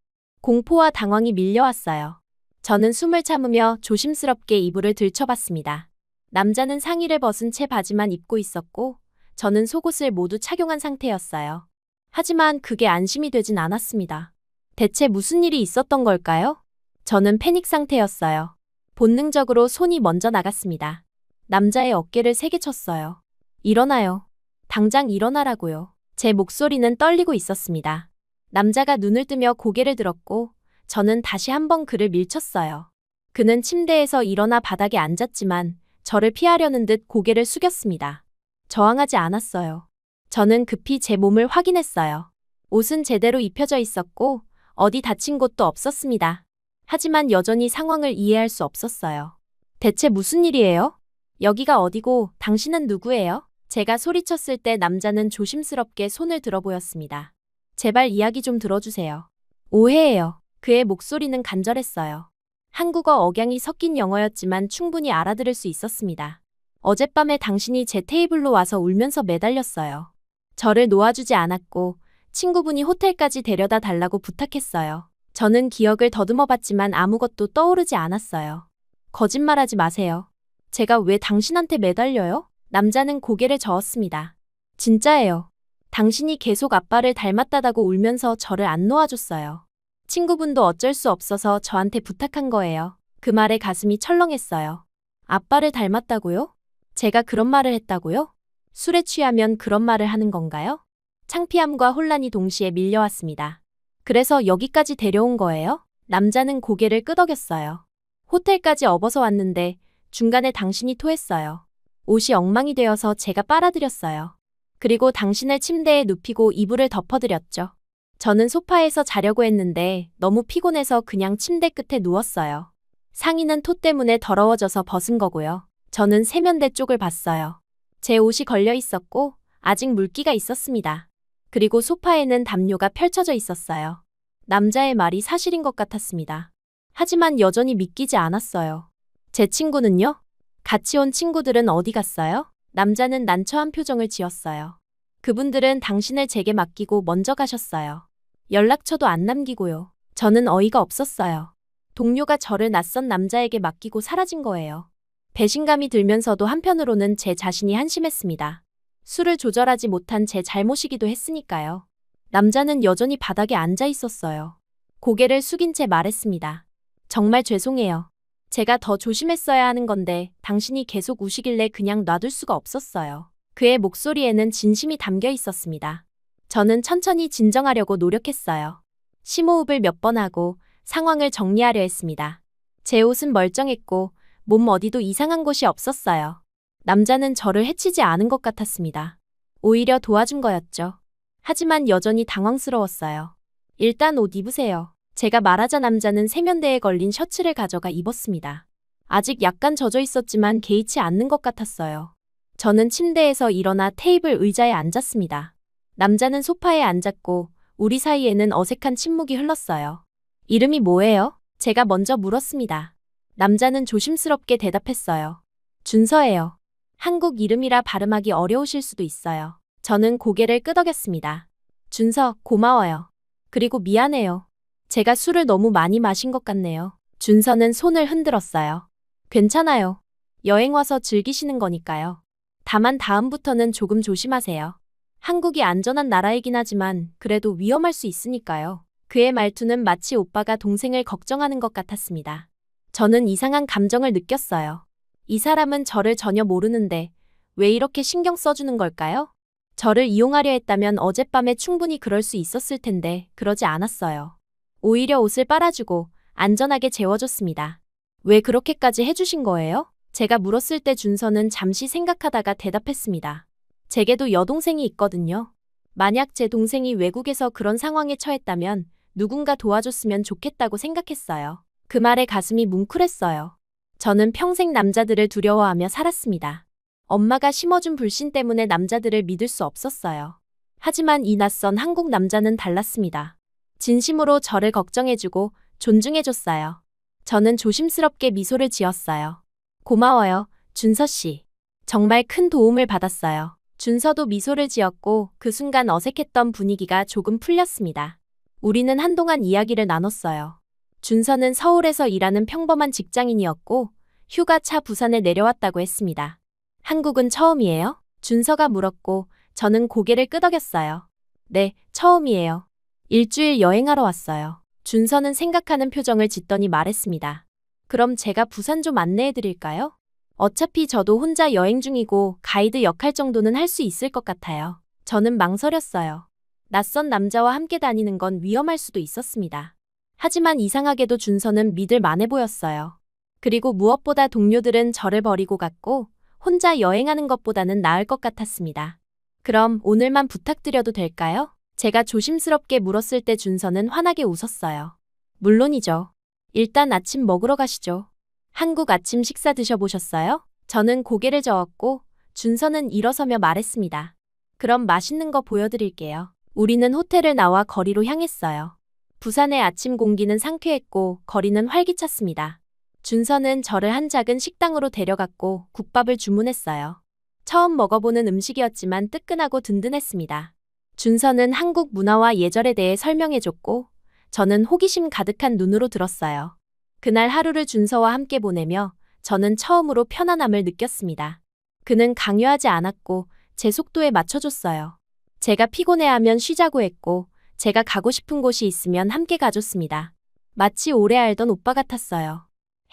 공포와 당황이 밀려왔어요. 저는 숨을 참으며 조심스럽게 이불을 들춰봤습니다. 남자는 상의를 벗은 채 바지만 입고 있었고 저는 속옷을 모두 착용한 상태였어요. 하지만 그게 안심이 되진 않았습니다. 대체 무슨 일이 있었던 걸까요? 저는 패닉 상태였어요. 본능적으로 손이 먼저 나갔습니다. 남자의 어깨를 세게 쳤어요. 일어나요. 당장 일어나라고요. 제 목소리는 떨리고 있었습니다. 남자가 눈을 뜨며 고개를 들었고 저는 다시 한번 그를 밀쳤어요. 그는 침대에서 일어나 바닥에 앉았지만 저를 피하려는 듯 고개를 숙였습니다. 저항하지 않았어요. 저는 급히 제 몸을 확인했어요. 옷은 제대로 입혀져 있었고 어디 다친 곳도 없었습니다. 하지만 여전히 상황을 이해할 수 없었어요. 대체 무슨 일이에요? 여기가 어디고 당신은 누구예요? 제가 소리쳤을 때 남자는 조심스럽게 손을 들어 보였습니다. 제발 이야기 좀 들어주세요. 오해예요. 그의 목소리는 간절했어요. 한국어 억양이 섞인 영어였지만 충분히 알아들을 수 있었습니다. 어젯밤에 당신이 제 테이블로 와서 울면서 매달렸어요. 저를 놓아주지 않았고 친구분이 호텔까지 데려다 달라고 부탁했어요. 저는 기억을 더듬어 봤지만 아무것도 떠오르지 않았어요. 거짓말하지 마세요. 제가 왜 당신한테 매달려요? 남자는 고개를 저었습니다. 진짜예요. 당신이 계속 아빠를 닮았다고 울면서 저를 안 놓아줬어요. 친구분도 어쩔 수 없어서 저한테 부탁한 거예요. 그 말에 가슴이 철렁했어요. 아빠를 닮았다고요? 제가 그런 말을 했다고요? 술에 취하면 그런 말을 하는 건가요? 창피함과 혼란이 동시에 밀려왔습니다. 그래서 여기까지 데려온 거예요? 남자는 고개를 끄덕였어요. 호텔까지 업어서 왔는데 중간에 당신이 토했어요. 옷이 엉망이 되어서 제가 빨아들였어요. 그리고 당신을 침대에 눕히고 이불을 덮어드렸죠. 저는 소파에서 자려고 했는데 너무 피곤해서 그냥 침대 끝에 누웠어요. 상의는 토 때문에 더러워져서 벗은 거고요. 저는 세면대 쪽을 봤어요. 제 옷이 걸려 있었고 아직 물기가 있었습니다. 그리고 소파에는 담요가 펼쳐져 있었어요. 남자의 말이 사실인 것 같았습니다. 하지만 여전히 믿기지 않았어요. 제 친구는요? 같이 온 친구들은 어디 갔어요? 남자는 난처한 표정을 지었어요. 그분들은 당신을 제게 맡기고 먼저 가셨어요. 연락처도 안 남기고요. 저는 어이가 없었어요. 동료가 저를 낯선 남자에게 맡기고 사라진 거예요. 배신감이 들면서도 한편으로는 제 자신이 한심했습니다. 술을 조절하지 못한 제 잘못이기도 했으니까요. 남자는 여전히 바닥에 앉아 있었어요. 고개를 숙인 채 말했습니다. 정말 죄송해요. 제가 더 조심했어야 하는 건데 당신이 계속 우시길래 그냥 놔둘 수가 없었어요. 그의 목소리에는 진심이 담겨 있었습니다. 저는 천천히 진정하려고 노력했어요. 심호흡을 몇 번 하고 상황을 정리하려 했습니다. 제 옷은 멀쩡했고 몸 어디도 이상한 곳이 없었어요. 남자는 저를 해치지 않은 것 같았습니다. 오히려 도와준 거였죠. 하지만 여전히 당황스러웠어요. 일단 옷 입으세요. 제가 말하자 남자는 세면대에 걸린 셔츠를 가져가 입었습니다. 아직 약간 젖어 있었지만 개의치 않는 것 같았어요. 저는 침대에서 일어나 테이블 의자에 앉았습니다. 남자는 소파에 앉았고 우리 사이에는 어색한 침묵이 흘렀어요. 이름이 뭐예요? 제가 먼저 물었습니다. 남자는 조심스럽게 대답했어요. 준서예요. 한국 이름이라 발음하기 어려우실 수도 있어요. 저는 고개를 끄덕였습니다. 준서, 고마워요. 그리고 미안해요. 제가 술을 너무 많이 마신 것 같네요. 준서는 손을 흔들었어요. 괜찮아요. 여행 와서 즐기시는 거니까요. 다만 다음부터는 조금 조심하세요. 한국이 안전한 나라이긴 하지만 그래도 위험할 수 있으니까요. 그의 말투는 마치 오빠가 동생을 걱정하는 것 같았습니다. 저는 이상한 감정을 느꼈어요. 이 사람은 저를 전혀 모르는데 왜 이렇게 신경 써주는 걸까요? 저를 이용하려 했다면 어젯밤에 충분히 그럴 수 있었을 텐데 그러지 않았어요. 오히려 옷을 빨아주고 안전하게 재워줬습니다. 왜 그렇게까지 해주신 거예요? 제가 물었을 때 준서는 잠시 생각하다가 대답했습니다. 제게도 여동생이 있거든요. 만약 제 동생이 외국에서 그런 상황에 처했다면 누군가 도와줬으면 좋겠다고 생각했어요. 그 말에 가슴이 뭉클했어요. 저는 평생 남자들을 두려워하며 살았습니다. 엄마가 심어준 불신 때문에 남자들을 믿을 수 없었어요. 하지만 이 낯선 한국 남자는 달랐습니다. 진심으로 저를 걱정해주고 존중해줬어요. 저는 조심스럽게 미소를 지었어요. 고마워요, 준서 씨. 정말 큰 도움을 받았어요. 준서도 미소를 지었고 그 순간 어색했던 분위기가 조금 풀렸습니다. 우리는 한동안 이야기를 나눴어요. 준서는 서울에서 일하는 평범한 직장인이었고 휴가차 부산에 내려왔다고 했습니다. 한국은 처음이에요? 준서가 물었고 저는 고개를 끄덕였어요. 네, 처음이에요. 일주일 여행하러 왔어요. 준서는 생각하는 표정을 짓더니 말했습니다. 그럼 제가 부산 좀 안내해 드릴까요? 어차피 저도 혼자 여행 중이고 가이드 역할 정도는 할 수 있을 것 같아요. 저는 망설였어요. 낯선 남자와 함께 다니는 건 위험할 수도 있었습니다. 하지만 이상하게도 준서는 믿을 만해 보였어요. 그리고 무엇보다 동료들은 저를 버리고 갔고 혼자 여행하는 것보다는 나을 것 같았습니다. 그럼 오늘만 부탁드려도 될까요? 제가 조심스럽게 물었을 때 준서는 환하게 웃었어요. 물론이죠. 일단 아침 먹으러 가시죠. 한국 아침 식사 드셔보셨어요? 저는 고개를 저었고 준서는 일어서며 말했습니다. 그럼 맛있는 거 보여드릴게요. 우리는 호텔을 나와 거리로 향했어요. 부산의 아침 공기는 상쾌했고 거리는 활기찼습니다. 준서는 저를 한 작은 식당으로 데려갔고 국밥을 주문했어요. 처음 먹어보는 음식이었지만 뜨끈하고 든든했습니다. 준서는 한국 문화와 예절에 대해 설명해줬고 저는 호기심 가득한 눈으로 들었어요. 그날 하루를 준서와 함께 보내며 저는 처음으로 편안함을 느꼈습니다. 그는 강요하지 않았고 제 속도에 맞춰줬어요. 제가 피곤해하면 쉬자고 했고 제가 가고 싶은 곳이 있으면 함께 가줬습니다. 마치 오래 알던 오빠 같았어요.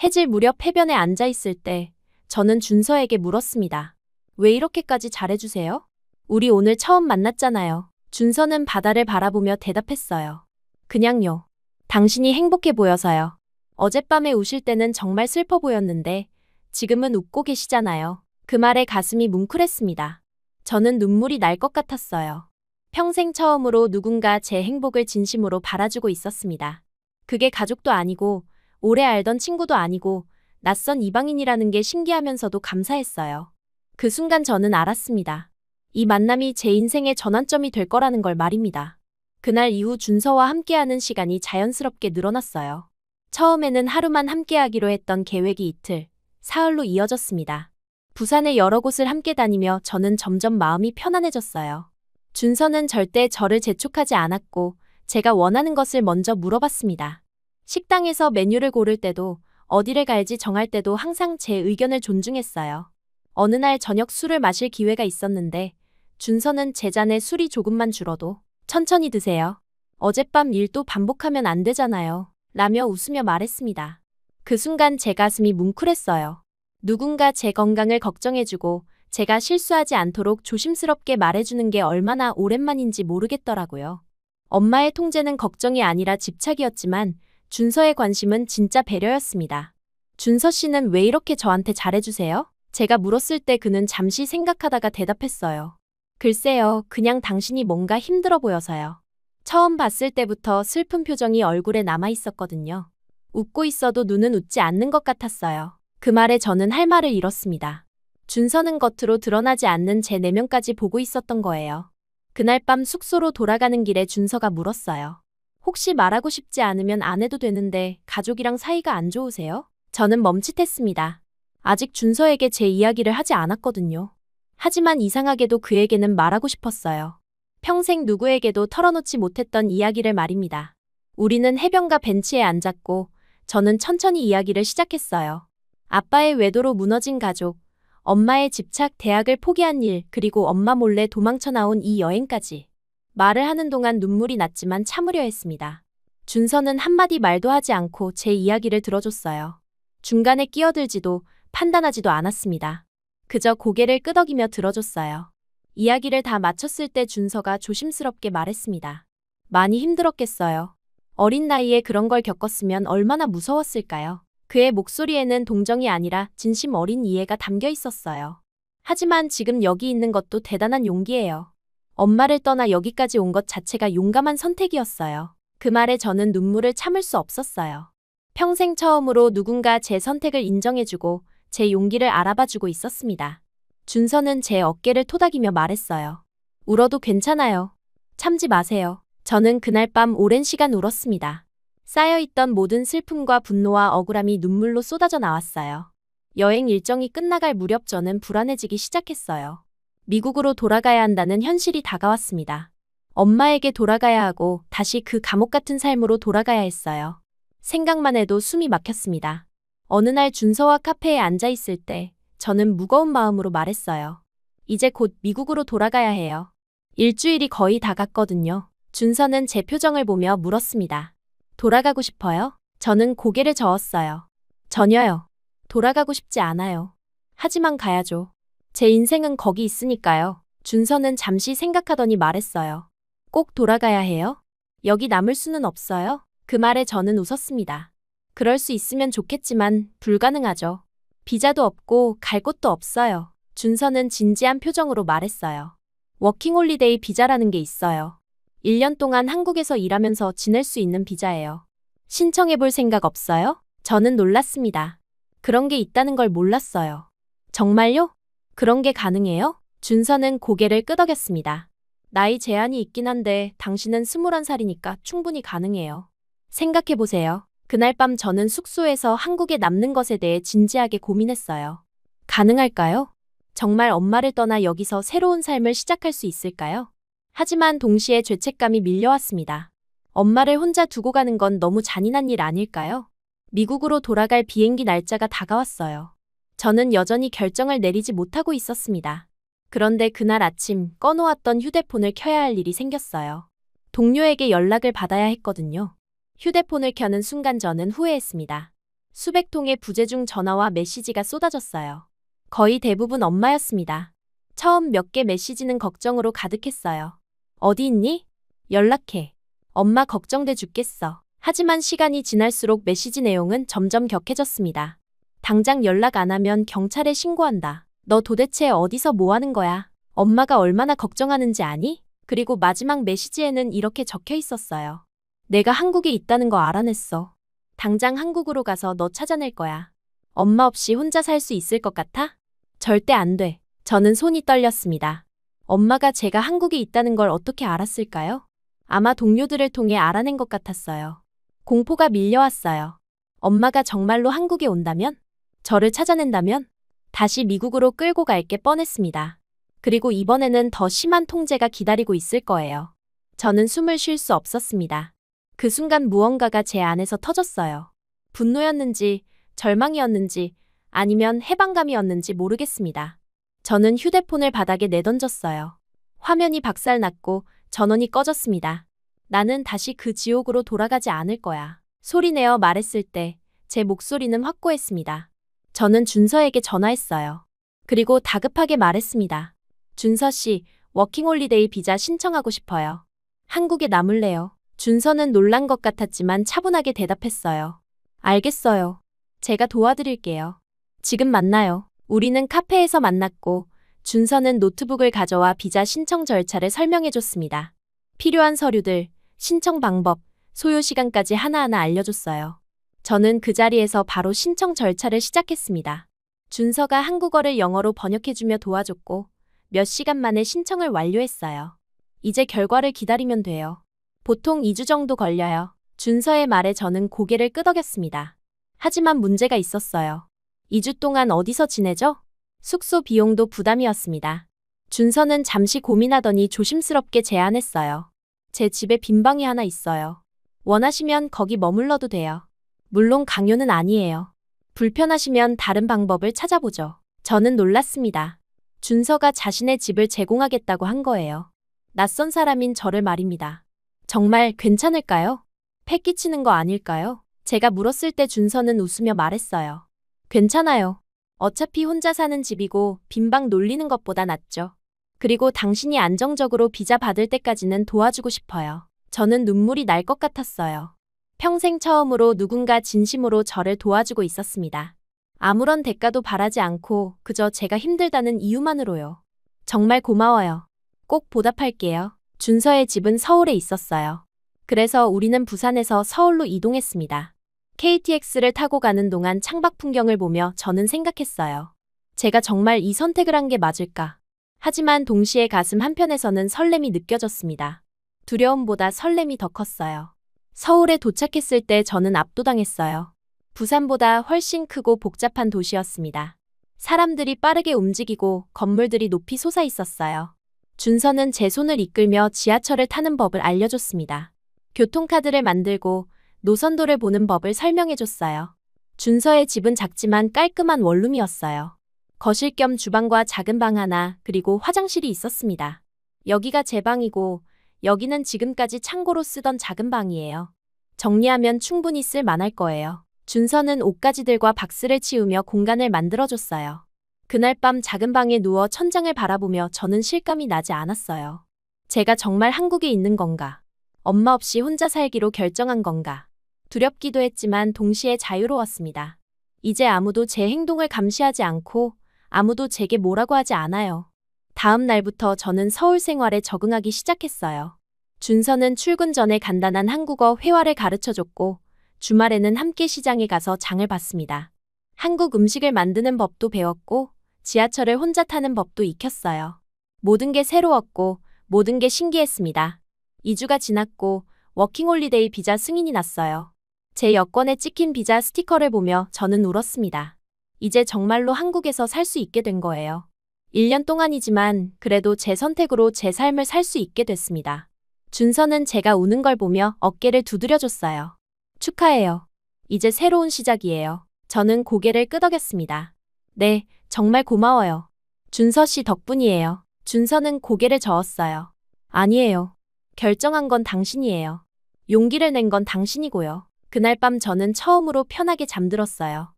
해질 무렵 해변에 앉아 있을 때 저는 준서에게 물었습니다. 왜 이렇게까지 잘해주세요? 우리 오늘 처음 만났잖아요. 준서는 바다를 바라보며 대답했어요. 그냥요. 당신이 행복해 보여서요. 어젯밤에 우실 때는 정말 슬퍼 보였는데 지금은 웃고 계시잖아요. 그 말에 가슴이 뭉클했습니다. 저는 눈물이 날 것 같았어요. 평생 처음으로 누군가 제 행복을 진심으로 바라주고 있었습니다. 그게 가족도 아니고 오래 알던 친구도 아니고 낯선 이방인이라는 게 신기하면서도 감사했어요. 그 순간 저는 알았습니다. 이 만남이 제 인생의 전환점이 될 거라는 걸 말입니다. 그날 이후 준서와 함께하는 시간이 자연스럽게 늘어났어요. 처음에는 하루만 함께하기로 했던 계획이 이틀, 사흘로 이어졌습니다. 부산의 여러 곳을 함께 다니며 저는 점점 마음이 편안해졌어요. 준서는 절대 저를 재촉하지 않았고 제가 원하는 것을 먼저 물어봤습니다. 식당에서 메뉴를 고를 때도 어디를 갈지 정할 때도 항상 제 의견을 존중했어요. 어느 날 저녁 술을 마실 기회가 있었는데 준서는 제 잔에 술이 조금만 줄어도 천천히 드세요. 어젯밤 일도 반복하면 안 되잖아요. 라며 웃으며 말했습니다. 그 순간 제 가슴이 뭉클했어요. 누군가 제 건강을 걱정해주고 제가 실수하지 않도록 조심스럽게 말해주는 게 얼마나 오랜만인지 모르겠더라고요. 엄마의 통제는 걱정이 아니라 집착이었지만 준서의 관심은 진짜 배려였습니다. 준서 씨는 왜 이렇게 저한테 잘해주세요? 제가 물었을 때 그는 잠시 생각하다가 대답했어요. 글쎄요, 그냥 당신이 뭔가 힘들어 보여서요. 처음 봤을 때부터 슬픈 표정이 얼굴에 남아 있었거든요. 웃고 있어도 눈은 웃지 않는 것 같았어요. 그 말에 저는 할 말을 잃었습니다. 준서는 겉으로 드러나지 않는 제 내면까지 보고 있었던 거예요. 그날 밤 숙소로 돌아가는 길에 준서가 물었어요. 혹시 말하고 싶지 않으면 안 해도 되는데 가족이랑 사이가 안 좋으세요? 저는 멈칫했습니다. 아직 준서에게 제 이야기를 하지 않았거든요. 하지만 이상하게도 그에게는 말하고 싶었어요. 평생 누구에게도 털어놓지 못했던 이야기를 말입니다. 우리는 해변가 벤치에 앉았고 저는 천천히 이야기를 시작했어요. 아빠의 외도로 무너진 가족, 엄마의 집착, 대학을 포기한 일, 그리고 엄마 몰래 도망쳐 나온 이 여행까지. 말을 하는 동안 눈물이 났지만 참으려 했습니다. 준서는 한마디 말도 하지 않고 제 이야기를 들어줬어요. 중간에 끼어들지도 판단하지도 않았습니다. 그저 고개를 끄덕이며 들어줬어요. 이야기를 다 마쳤을 때 준서가 조심스럽게 말했습니다. 많이 힘들었겠어요. 어린 나이에 그런 걸 겪었으면 얼마나 무서웠을까요? 그의 목소리에는 동정이 아니라 진심 어린 이해가 담겨 있었어요. 하지만 지금 여기 있는 것도 대단한 용기예요. 엄마를 떠나 여기까지 온 것 자체가 용감한 선택이었어요. 그 말에 저는 눈물을 참을 수 없었어요. 평생 처음으로 누군가 제 선택을 인정해주고 제 용기를 알아봐주고 있었습니다. 준서는 제 어깨를 토닥이며 말했어요. 울어도 괜찮아요. 참지 마세요. 저는 그날 밤 오랜 시간 울었습니다. 쌓여있던 모든 슬픔과 분노와 억울함이 눈물로 쏟아져 나왔어요. 여행 일정이 끝나갈 무렵 저는 불안해지기 시작했어요. 미국으로 돌아가야 한다는 현실이 다가왔습니다. 엄마에게 돌아가야 하고 다시 그 감옥 같은 삶으로 돌아가야 했어요. 생각만 해도 숨이 막혔습니다. 어느 날 준서와 카페에 앉아 있을 때 저는 무거운 마음으로 말했어요. 이제 곧 미국으로 돌아가야 해요. 일주일이 거의 다 갔거든요. 준서는 제 표정을 보며 물었습니다. 돌아가고 싶어요? 저는 고개를 저었어요. 전혀요. 돌아가고 싶지 않아요. 하지만 가야죠. 제 인생은 거기 있으니까요. 준서는 잠시 생각하더니 말했어요. 꼭 돌아가야 해요? 여기 남을 수는 없어요? 그 말에 저는 웃었습니다. 그럴 수 있으면 좋겠지만 불가능하죠. 비자도 없고 갈 곳도 없어요. 준서는 진지한 표정으로 말했어요. 워킹홀리데이 비자라는 게 있어요. 1년 동안 한국에서 일하면서 지낼 수 있는 비자예요. 신청해 볼 생각 없어요? 저는 놀랐습니다. 그런 게 있다는 걸 몰랐어요. 정말요? 그런 게 가능해요? 준서는 고개를 끄덕였습니다. 나이 제한이 있긴 한데 당신은 21살이니까 충분히 가능해요. 생각해 보세요. 그날 밤 저는 숙소에서 한국에 남는 것에 대해 진지하게 고민했어요. 가능할까요? 정말 엄마를 떠나 여기서 새로운 삶을 시작할 수 있을까요? 하지만 동시에 죄책감이 밀려왔습니다. 엄마를 혼자 두고 가는 건 너무 잔인한 일 아닐까요? 미국으로 돌아갈 비행기 날짜가 다가왔어요. 저는 여전히 결정을 내리지 못하고 있었습니다. 그런데 그날 아침 꺼놓았던 휴대폰을 켜야 할 일이 생겼어요. 동료에게 연락을 받아야 했거든요. 휴대폰을 켜는 순간 저는 후회했습니다. 수백 통의 부재중 전화와 메시지가 쏟아졌어요. 거의 대부분 엄마였습니다. 처음 몇 개 메시지는 걱정으로 가득했어요. 어디 있니? 연락해. 엄마 걱정돼 죽겠어. 하지만 시간이 지날수록 메시지 내용은 점점 격해졌습니다. 당장 연락 안 하면 경찰에 신고한다. 너 도대체 어디서 뭐 하는 거야? 엄마가 얼마나 걱정하는지 아니? 그리고 마지막 메시지에는 이렇게 적혀 있었어요. 내가 한국에 있다는 거 알아냈어. 당장 한국으로 가서 너 찾아낼 거야. 엄마 없이 혼자 살 수 있을 것 같아? 절대 안 돼. 저는 손이 떨렸습니다. 엄마가 제가 한국에 있다는 걸 어떻게 알았을까요? 아마 동료들을 통해 알아낸 것 같았어요. 공포가 밀려왔어요. 엄마가 정말로 한국에 온다면? 저를 찾아낸다면? 다시 미국으로 끌고 갈 게 뻔했습니다. 그리고 이번에는 더 심한 통제가 기다리고 있을 거예요. 저는 숨을 쉴 수 없었습니다. 그 순간 무언가가 제 안에서 터졌어요. 분노였는지, 절망이었는지, 아니면 해방감이었는지 모르겠습니다. 저는 휴대폰을 바닥에 내던졌어요. 화면이 박살났고 전원이 꺼졌습니다. 나는 다시 그 지옥으로 돌아가지 않을 거야. 소리내어 말했을 때 제 목소리는 확고했습니다. 저는 준서에게 전화했어요. 그리고 다급하게 말했습니다. 준서 씨, 워킹홀리데이 비자 신청하고 싶어요. 한국에 남을래요. 준서는 놀란 것 같았지만 차분하게 대답했어요. 알겠어요. 제가 도와드릴게요. 지금 만나요. 우리는 카페에서 만났고 준서는 노트북을 가져와 비자 신청 절차를 설명해줬습니다. 필요한 서류들, 신청 방법, 소요 시간까지 하나하나 알려줬어요. 저는 그 자리에서 바로 신청 절차를 시작했습니다. 준서가 한국어를 영어로 번역해주며 도와줬고 몇 시간 만에 신청을 완료했어요. 이제 결과를 기다리면 돼요. 보통 2주 정도 걸려요. 준서의 말에 저는 고개를 끄덕였습니다. 하지만 문제가 있었어요. 2주 동안 어디서 지내죠? 숙소 비용도 부담이었습니다. 준서는 잠시 고민하더니 조심스럽게 제안했어요. 제 집에 빈 방이 하나 있어요. 원하시면 거기 머물러도 돼요. 물론 강요는 아니에요. 불편하시면 다른 방법을 찾아보죠. 저는 놀랐습니다. 준서가 자신의 집을 제공하겠다고 한 거예요. 낯선 사람인 저를 말입니다. 정말 괜찮을까요? 패 끼치는 거 아닐까요? 제가 물었을 때 준서는 웃으며 말했어요. 괜찮아요. 어차피 혼자 사는 집이고 빈방 놀리는 것보다 낫죠. 그리고 당신이 안정적으로 비자 받을 때까지는 도와주고 싶어요. 저는 눈물이 날 것 같았어요. 평생 처음으로 누군가 진심으로 저를 도와주고 있었습니다. 아무런 대가도 바라지 않고 그저 제가 힘들다는 이유만으로요. 정말 고마워요. 꼭 보답할게요. 준서의 집은 서울에 있었어요. 그래서 우리는 부산에서 서울로 이동했습니다. KTX를 타고 가는 동안 창밖 풍경을 보며 저는 생각했어요. 제가 정말 이 선택을 한 게 맞을까? 하지만 동시에 가슴 한편에서는 설렘이 느껴졌습니다. 두려움보다 설렘이 더 컸어요. 서울에 도착했을 때 저는 압도당했어요. 부산보다 훨씬 크고 복잡한 도시였습니다. 사람들이 빠르게 움직이고 건물들이 높이 솟아 있었어요. 준서는 제 손을 이끌며 지하철을 타는 법을 알려줬습니다. 교통카드를 만들고 노선도를 보는 법을 설명해줬어요. 준서의 집은 작지만 깔끔한 원룸이었어요. 거실 겸 주방과 작은 방 하나, 그리고 화장실이 있었습니다. 여기가 제 방이고 여기는 지금까지 창고로 쓰던 작은 방이에요. 정리하면 충분히 쓸 만할 거예요. 준서는 옷가지들과 박스를 치우며 공간을 만들어줬어요. 그날 밤 작은 방에 누워 천장을 바라보며 저는 실감이 나지 않았어요. 제가 정말 한국에 있는 건가? 엄마 없이 혼자 살기로 결정한 건가? 두렵기도 했지만 동시에 자유로웠습니다. 이제 아무도 제 행동을 감시하지 않고 아무도 제게 뭐라고 하지 않아요. 다음 날부터 저는 서울 생활에 적응하기 시작했어요. 준서는 출근 전에 간단한 한국어 회화를 가르쳐줬고 주말에는 함께 시장에 가서 장을 봤습니다. 한국 음식을 만드는 법도 배웠고 지하철을 혼자 타는 법도 익혔어요. 모든 게 새로웠고 모든 게 신기했습니다. 2주가 지났고 워킹홀리데이 비자 승인이 났어요. 제 여권에 찍힌 비자 스티커를 보며 저는 울었습니다. 이제 정말로 한국에서 살 수 있게 된 거예요. 1년 동안이지만 그래도 제 선택으로 제 삶을 살 수 있게 됐습니다. 준서는 제가 우는 걸 보며 어깨를 두드려줬어요. 축하해요. 이제 새로운 시작이에요. 저는 고개를 끄덕였습니다. 네, 정말 고마워요. 준서 씨 덕분이에요. 준서는 고개를 저었어요. 아니에요. 결정한 건 당신이에요. 용기를 낸 건 당신이고요. 그날 밤 저는 처음으로 편하게 잠들었어요.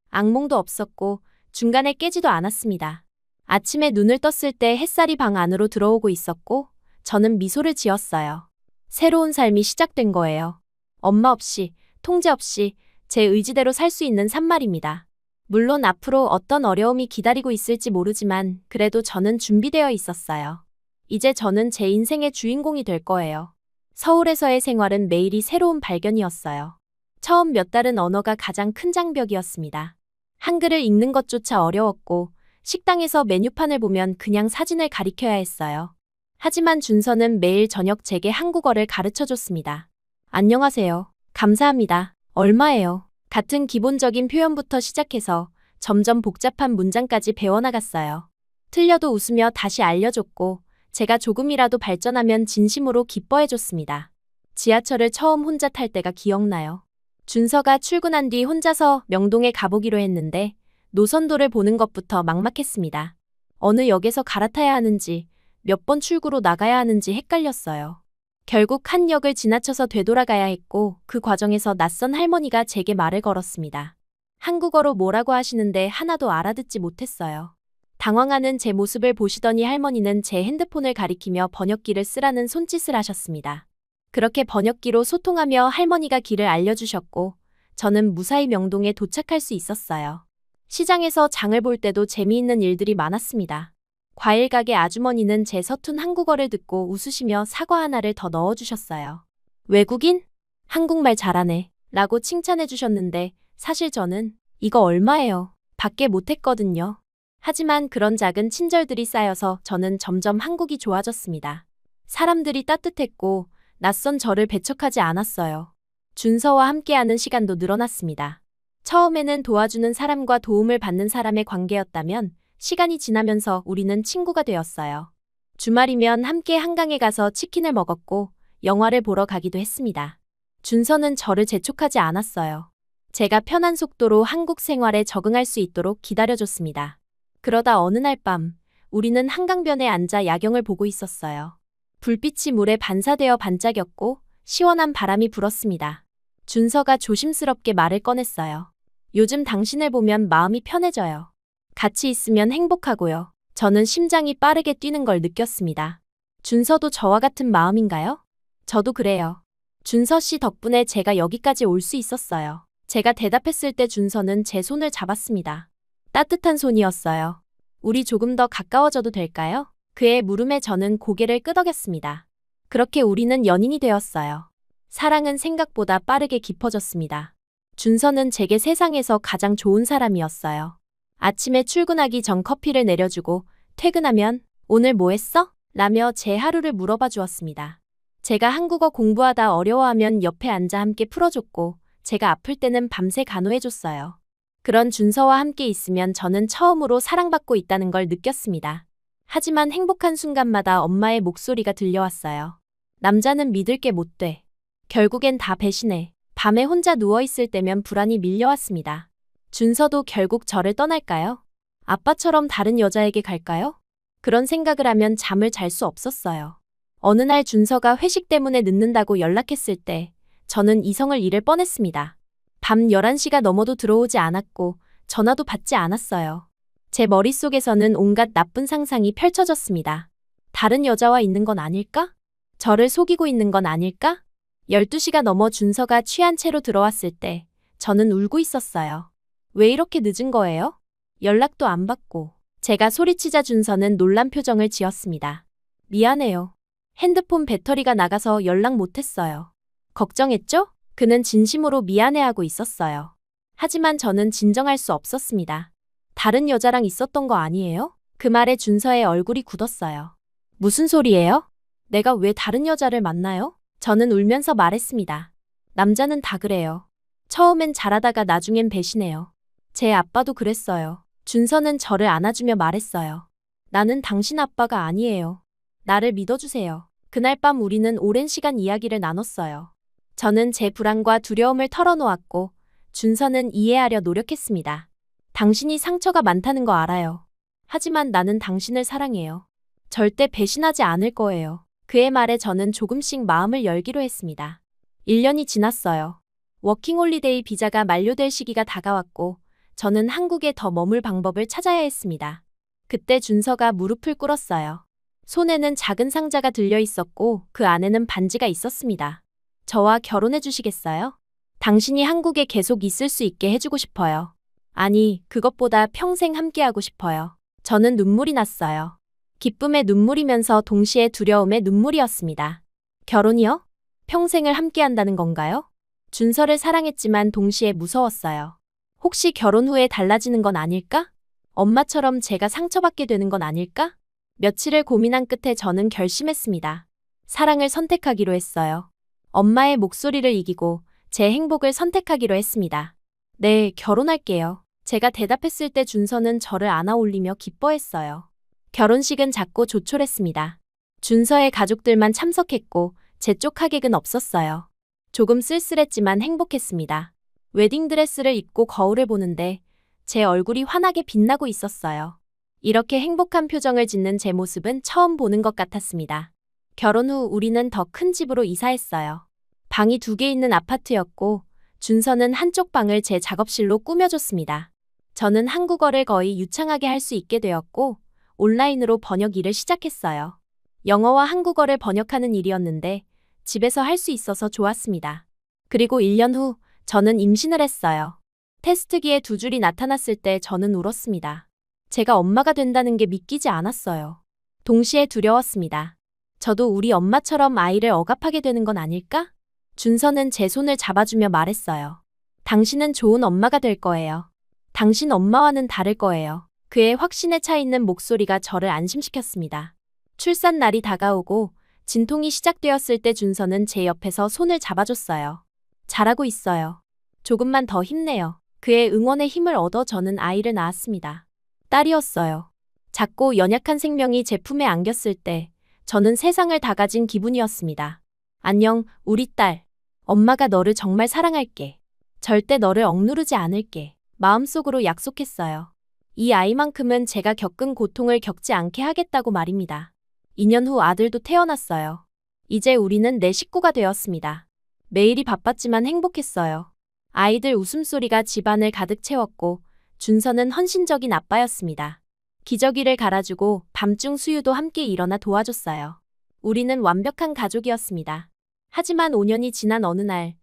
악몽도 없었고 중간에 깨지도 않았습니다. 아침에 눈을 떴을 때 햇살이 방 안으로 들어오고 있었고 저는 미소를 지었어요. 새로운 삶이 시작된 거예요. 엄마 없이, 통제 없이 제 의지대로 살 수 있는 삶 말입니다. 물론 앞으로 어떤 어려움이 기다리고 있을지 모르지만 그래도 저는 준비되어 있었어요. 이제 저는 제 인생의 주인공이 될 거예요. 서울에서의 생활은 매일이 새로운 발견이었어요. 처음 몇 달은 언어가 가장 큰 장벽이었습니다. 한글을 읽는 것조차 어려웠고 식당에서 메뉴판을 보면 그냥 사진을 가리켜야 했어요. 하지만 준서는 매일 저녁 제게 한국어를 가르쳐줬습니다. 안녕하세요. 감사합니다. 얼마예요? 같은 기본적인 표현부터 시작해서 점점 복잡한 문장까지 배워나갔어요. 틀려도 웃으며 다시 알려줬고 제가 조금이라도 발전하면 진심으로 기뻐해줬습니다. 지하철을 처음 혼자 탈 때가 기억나요. 준서가 출근한 뒤 혼자서 명동에 가보기로 했는데 노선도를 보는 것부터 막막했습니다. 어느 역에서 갈아타야 하는지 몇 번 출구로 나가야 하는지 헷갈렸어요. 결국 한 역을 지나쳐서 되돌아가야 했고 그 과정에서 낯선 할머니가 제게 말을 걸었습니다. 한국어로 뭐라고 하시는데 하나도 알아듣지 못했어요. 당황하는 제 모습을 보시더니 할머니는 제 핸드폰을 가리키며 번역기를 쓰라는 손짓을 하셨습니다. 그렇게 번역기로 소통하며 할머니가 길을 알려주셨고 저는 무사히 명동에 도착할 수 있었어요. 시장에서 장을 볼 때도 재미있는 일들이 많았습니다. 과일 가게 아주머니는 제 서툰 한국어를 듣고 웃으시며 사과 하나를 더 넣어주셨어요. 외국인? 한국말 잘하네 라고 칭찬해 주셨는데 사실 저는 이거 얼마예요? 밖에 못했거든요. 하지만 그런 작은 친절들이 쌓여서 저는 점점 한국이 좋아졌습니다. 사람들이 따뜻했고 낯선 저를 배척하지 않았어요. 준서와 함께하는 시간도 늘어났습니다. 처음에는 도와주는 사람과 도움을 받는 사람의 관계였다면 시간이 지나면서 우리는 친구가 되었어요. 주말이면 함께 한강에 가서 치킨을 먹었고 영화를 보러 가기도 했습니다. 준서는 저를 재촉하지 않았어요. 제가 편한 속도로 한국 생활에 적응할 수 있도록 기다려줬습니다. 그러다 어느 날 밤 우리는 한강변에 앉아 야경을 보고 있었어요. 불빛이 물에 반사되어 반짝였고 시원한 바람이 불었습니다. 준서가 조심스럽게 말을 꺼냈어요. 요즘 당신을 보면 마음이 편해져요. 같이 있으면 행복하고요. 저는 심장이 빠르게 뛰는 걸 느꼈습니다. 준서도 저와 같은 마음인가요? 저도 그래요. 준서 씨 덕분에 제가 여기까지 올 수 있었어요. 제가 대답했을 때 준서는 제 손을 잡았습니다. 따뜻한 손이었어요. 우리 조금 더 가까워져도 될까요? 그의 물음에 저는 고개를 끄덕였습니다. 그렇게 우리는 연인이 되었어요. 사랑은 생각보다 빠르게 깊어졌습니다. 준서는 제게 세상에서 가장 좋은 사람이었어요. 아침에 출근하기 전 커피를 내려주고 퇴근하면 오늘 뭐 했어? 라며 제 하루를 물어봐 주었습니다. 제가 한국어 공부하다 어려워하면 옆에 앉아 함께 풀어줬고 제가 아플 때는 밤새 간호해줬어요. 그런 준서와 함께 있으면 저는 처음으로 사랑받고 있다는 걸 느꼈습니다. 하지만 행복한 순간마다 엄마의 목소리가 들려왔어요. 남자는 믿을 게 못 돼. 결국엔 다 배신해. 밤에 혼자 누워있을 때면 불안이 밀려왔습니다. 준서도 결국 저를 떠날까요? 아빠처럼 다른 여자에게 갈까요? 그런 생각을 하면 잠을 잘 수 없었어요. 어느 날 준서가 회식 때문에 늦는다고 연락했을 때 저는 이성을 잃을 뻔했습니다. 밤 11시가 넘어도 들어오지 않았고 전화도 받지 않았어요. 제 머릿속에서는 온갖 나쁜 상상이 펼쳐졌습니다. 다른 여자와 있는 건 아닐까? 저를 속이고 있는 건 아닐까? 12시가 넘어 준서가 취한 채로 들어왔을 때 저는 울고 있었어요. 왜 이렇게 늦은 거예요? 연락도 안 받고. 제가 소리치자 준서는 놀란 표정을 지었습니다. 미안해요. 핸드폰 배터리가 나가서 연락 못했어요. 걱정했죠? 그는 진심으로 미안해하고 있었어요. 하지만 저는 진정할 수 없었습니다. 다른 여자랑 있었던 거 아니에요? 그 말에 준서의 얼굴이 굳었어요. 무슨 소리예요? 내가 왜 다른 여자를 만나요? 저는 울면서 말했습니다. 남자는 다 그래요. 처음엔 잘하다가 나중엔 배신해요. 제 아빠도 그랬어요. 준서는 저를 안아주며 말했어요. 나는 당신 아빠가 아니에요. 나를 믿어주세요. 그날 밤 우리는 오랜 시간 이야기를 나눴어요. 저는 제 불안과 두려움을 털어놓았고 준서는 이해하려 노력했습니다. 당신이 상처가 많다는 거 알아요. 하지만 나는 당신을 사랑해요. 절대 배신하지 않을 거예요. 그의 말에 저는 조금씩 마음을 열기로 했습니다. 1년이 지났어요. 워킹홀리데이 비자가 만료될 시기가 다가왔고 저는 한국에 더 머물 방법을 찾아야 했습니다. 그때 준서가 무릎을 꿇었어요. 손에는 작은 상자가 들려 있었고 그 안에는 반지가 있었습니다. 저와 결혼해 주시겠어요? 당신이 한국에 계속 있을 수 있게 해주고 싶어요. 아니, 그것보다 평생 함께하고 싶어요. 저는 눈물이 났어요. 기쁨의 눈물이면서 동시에 두려움의 눈물이었습니다. 결혼이요? 평생을 함께한다는 건가요? 준서를 사랑했지만 동시에 무서웠어요. 혹시 결혼 후에 달라지는 건 아닐까? 엄마처럼 제가 상처받게 되는 건 아닐까? 며칠을 고민한 끝에 저는 결심했습니다. 사랑을 선택하기로 했어요. 엄마의 목소리를 이기고 제 행복을 선택하기로 했습니다. 네, 결혼할게요. 제가 대답했을 때 준서는 저를 안아 올리며 기뻐했어요. 결혼식은 작고 조촐했습니다. 준서의 가족들만 참석했고 제 쪽 하객은 없었어요. 조금 쓸쓸했지만 행복했습니다. 웨딩드레스를 입고 거울을 보는데 제 얼굴이 환하게 빛나고 있었어요. 이렇게 행복한 표정을 짓는 제 모습은 처음 보는 것 같았습니다. 결혼 후 우리는 더 큰 집으로 이사했어요. 방이 2개 있는 아파트였고 준서는 한쪽 방을 제 작업실로 꾸며줬습니다. 저는 한국어를 거의 유창하게 할 수 있게 되었고 온라인으로 번역 일을 시작했어요. 영어와 한국어를 번역하는 일이었는데 집에서 할 수 있어서 좋았습니다. 그리고 1년 후 저는 임신을 했어요. 테스트기에 2줄이 나타났을 때 저는 울었습니다. 제가 엄마가 된다는 게 믿기지 않았어요. 동시에 두려웠습니다. 저도 우리 엄마처럼 아이를 억압하게 되는 건 아닐까? 준서는 제 손을 잡아주며 말했어요. 당신은 좋은 엄마가 될 거예요. 당신 엄마와는 다를 거예요. 그의 확신에 차 있는 목소리가 저를 안심시켰습니다. 출산 날이 다가오고 진통이 시작되었을 때 준서는 제 옆에서 손을 잡아줬어요. 잘하고 있어요. 조금만 더 힘내요. 그의 응원에 힘을 얻어 저는 아이를 낳았습니다. 딸이었어요. 작고 연약한 생명이 제 품에 안겼을 때 저는 세상을 다 가진 기분이었습니다. 안녕, 우리 딸. 엄마가 너를 정말 사랑할게. 절대 너를 억누르지 않을게. 마음속으로 약속했어요. 이 아이만큼은 제가 겪은 고통을 겪지 않게 하겠다고 말입니다. 2년 후 아들도 태어났어요. 이제 우리는 내 식구가 되었습니다. 매일이 바빴지만 행복했어요. 아이들 웃음소리가 집안을 가득 채웠고 준서는 헌신적인 아빠였습니다. 기저귀를 갈아주고 밤중 수유도 함께 일어나 도와줬어요. 우리는 완벽한 가족이었습니다. 하지만 5년이 지난 어느 날,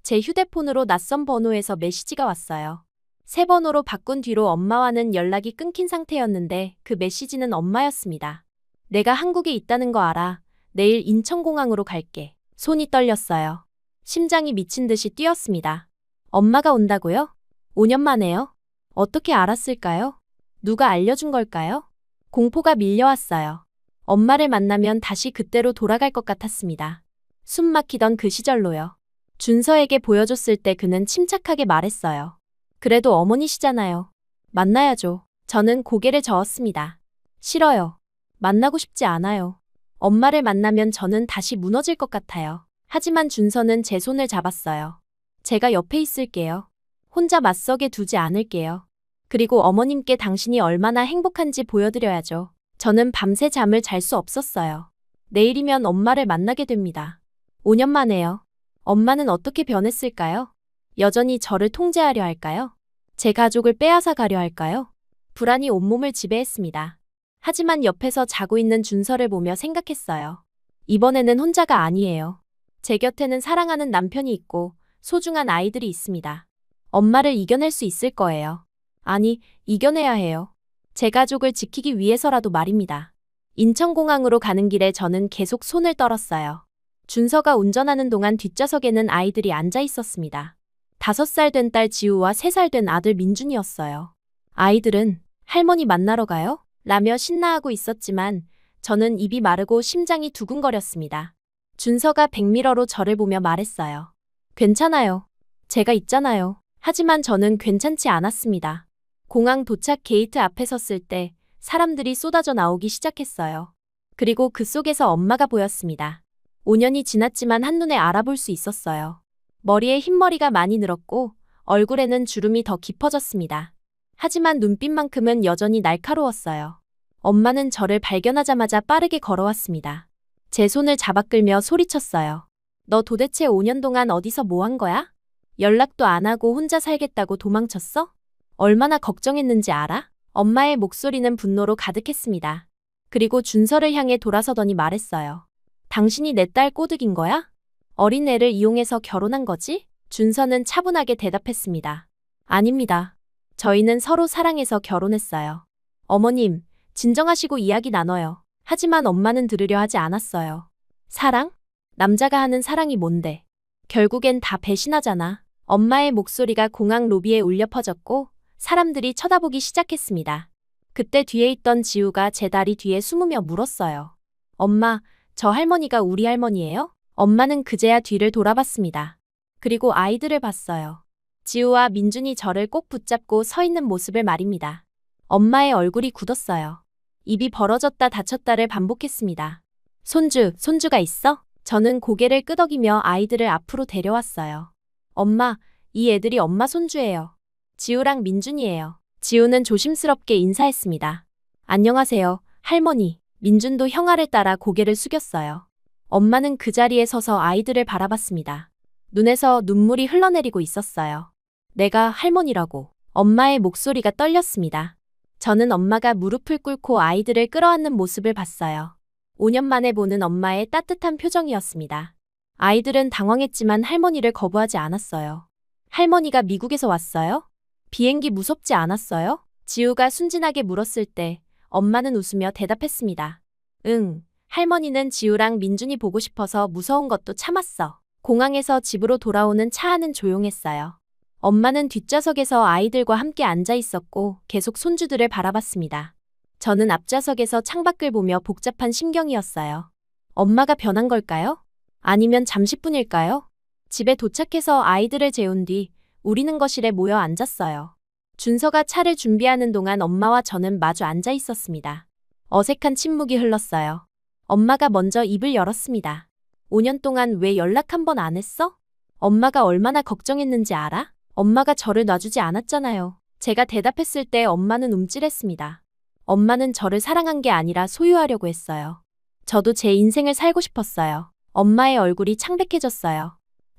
제 휴대폰으로 낯선 번호에서 메시지가 왔어요. 새 번호로 바꾼 뒤로 엄마와는 연락이 끊긴 상태였는데 그 메시지는 엄마였습니다. 내가 한국에 있다는 거 알아. 내일 인천공항으로 갈게. 손이 떨렸어요. 심장이 미친 듯이 뛰었습니다. 엄마가 온다고요? 5년 만에요? 어떻게 알았을까요? 누가 알려준 걸까요? 공포가 밀려왔어요. 엄마를 만나면 다시 그때로 돌아갈 것 같았습니다. 숨 막히던 그 시절로요. 준서에게 보여줬을 때 그는 침착하게 말했어요. 그래도 어머니시잖아요. 만나야죠. 저는 고개를 저었습니다. 싫어요. 만나고 싶지 않아요. 엄마를 만나면 저는 다시 무너질 것 같아요. 하지만 준서는 제 손을 잡았어요. 제가 옆에 있을게요. 혼자 맞서게 두지 않을게요. 그리고 어머님께 당신이 얼마나 행복한지 보여드려야죠. 저는 밤새 잠을 잘 수 없었어요. 내일이면 엄마를 만나게 됩니다. 5년 만에요. 엄마는 어떻게 변했을까요? 여전히 저를 통제하려 할까요? 제 가족을 빼앗아 가려 할까요? 불안이 온몸을 지배했습니다. 하지만 옆에서 자고 있는 준서를 보며 생각했어요. 이번에는 혼자가 아니에요. 제 곁에는 사랑하는 남편이 있고 소중한 아이들이 있습니다. 엄마를 이겨낼 수 있을 거예요. 아니, 이겨내야 해요. 제 가족을 지키기 위해서라도 말입니다. 인천공항으로 가는 길에 저는 계속 손을 떨었어요. 준서가 운전하는 동안 뒷좌석에는 아이들이 앉아 있었습니다. 5살 된 딸 지우와 3살 된 아들 민준이었어요. 아이들은 할머니 만나러 가요? 라며 신나하고 있었지만 저는 입이 마르고 심장이 두근거렸습니다. 준서가 백미러로 저를 보며 말했어요. 괜찮아요. 제가 있잖아요. 하지만 저는 괜찮지 않았습니다. 공항 도착 게이트 앞에 섰을 때 사람들이 쏟아져 나오기 시작했어요. 그리고 그 속에서 엄마가 보였습니다. 5년이 지났지만 한눈에 알아볼 수 있었어요. 머리에 흰머리가 많이 늘었고 얼굴에는 주름이 더 깊어졌습니다. 하지만 눈빛만큼은 여전히 날카로웠어요. 엄마는 저를 발견하자마자 빠르게 걸어왔습니다. 제 손을 잡아 끌며 소리쳤어요. 너 도대체 5년 동안 어디서 뭐 한 거야? 연락도 안 하고 혼자 살겠다고 도망쳤어? 얼마나 걱정했는지 알아? 엄마의 목소리는 분노로 가득했습니다. 그리고 준서를 향해 돌아서더니 말했어요. 당신이 내 딸 꼬드긴 거야? 어린 애를 이용해서 결혼한 거지? 준서는 차분하게 대답했습니다. 아닙니다. 저희는 서로 사랑해서 결혼했어요. 어머님, 진정하시고 이야기 나눠요. 하지만 엄마는 들으려 하지 않았어요. 사랑? 남자가 하는 사랑이 뭔데? 결국엔 다 배신하잖아. 엄마의 목소리가 공항 로비에 울려 퍼졌고 사람들이 쳐다보기 시작했습니다. 그때 뒤에 있던 지우가 제 다리 뒤에 숨으며 물었어요. 엄마, 저 할머니가 우리 할머니예요? 엄마는 그제야 뒤를 돌아봤습니다. 그리고 아이들을 봤어요. 지우와 민준이 저를 꼭 붙잡고 서 있는 모습을 말입니다. 엄마의 얼굴이 굳었어요. 입이 벌어졌다 닫혔다를 반복했습니다. 손주가 있어? 저는 고개를 끄덕이며 아이들을 앞으로 데려왔어요. 엄마, 이 애들이 엄마 손주예요. 지우랑 민준이에요. 지우는 조심스럽게 인사했습니다. 안녕하세요, 할머니. 민준도 형아를 따라 고개를 숙였어요. 엄마는 그 자리에 서서 아이들을 바라봤습니다. 눈에서 눈물이 흘러내리고 있었어요. 내가 할머니라고. 엄마의 목소리가 떨렸습니다. 저는 엄마가 무릎을 꿇고 아이들을 끌어안는 모습을 봤어요. 5년 만에 보는 엄마의 따뜻한 표정이었습니다. 아이들은 당황했지만 할머니를 거부하지 않았어요. 할머니가 미국에서 왔어요? 비행기 무섭지 않았어요? 지우가 순진하게 물었을 때 엄마는 웃으며 대답했습니다. 응, 할머니는 지우랑 민준이 보고 싶어서 무서운 것도 참았어. 공항에서 집으로 돌아오는 차 안은 조용했어요. 엄마는 뒷좌석에서 아이들과 함께 앉아 있었고 계속 손주들을 바라봤습니다. 저는 앞좌석에서 창밖을 보며 복잡한 심경이었어요. 엄마가 변한 걸까요? 아니면 잠시뿐일까요? 집에 도착해서 아이들을 재운 뒤 우리는 거실에 모여 앉았어요. 준서가 차를 준비하는 동안 엄마와 저는 마주 앉아 있었습니다. 어색한 침묵이 흘렀어요. 엄마가 먼저 입을 열었습니다. 5년 동안 왜 연락 한 번 안 했어? 엄마가 얼마나 걱정했는지 알아? 엄마가 저를 놔주지 않았잖아요. 제가 대답했을 때 엄마는 움찔했습니다. 엄마는 저를 사랑한 게 아니라 소유하려고 했어요. 저도 제 인생을 살고 싶었어요. 엄마의 얼굴이 창백해졌어요.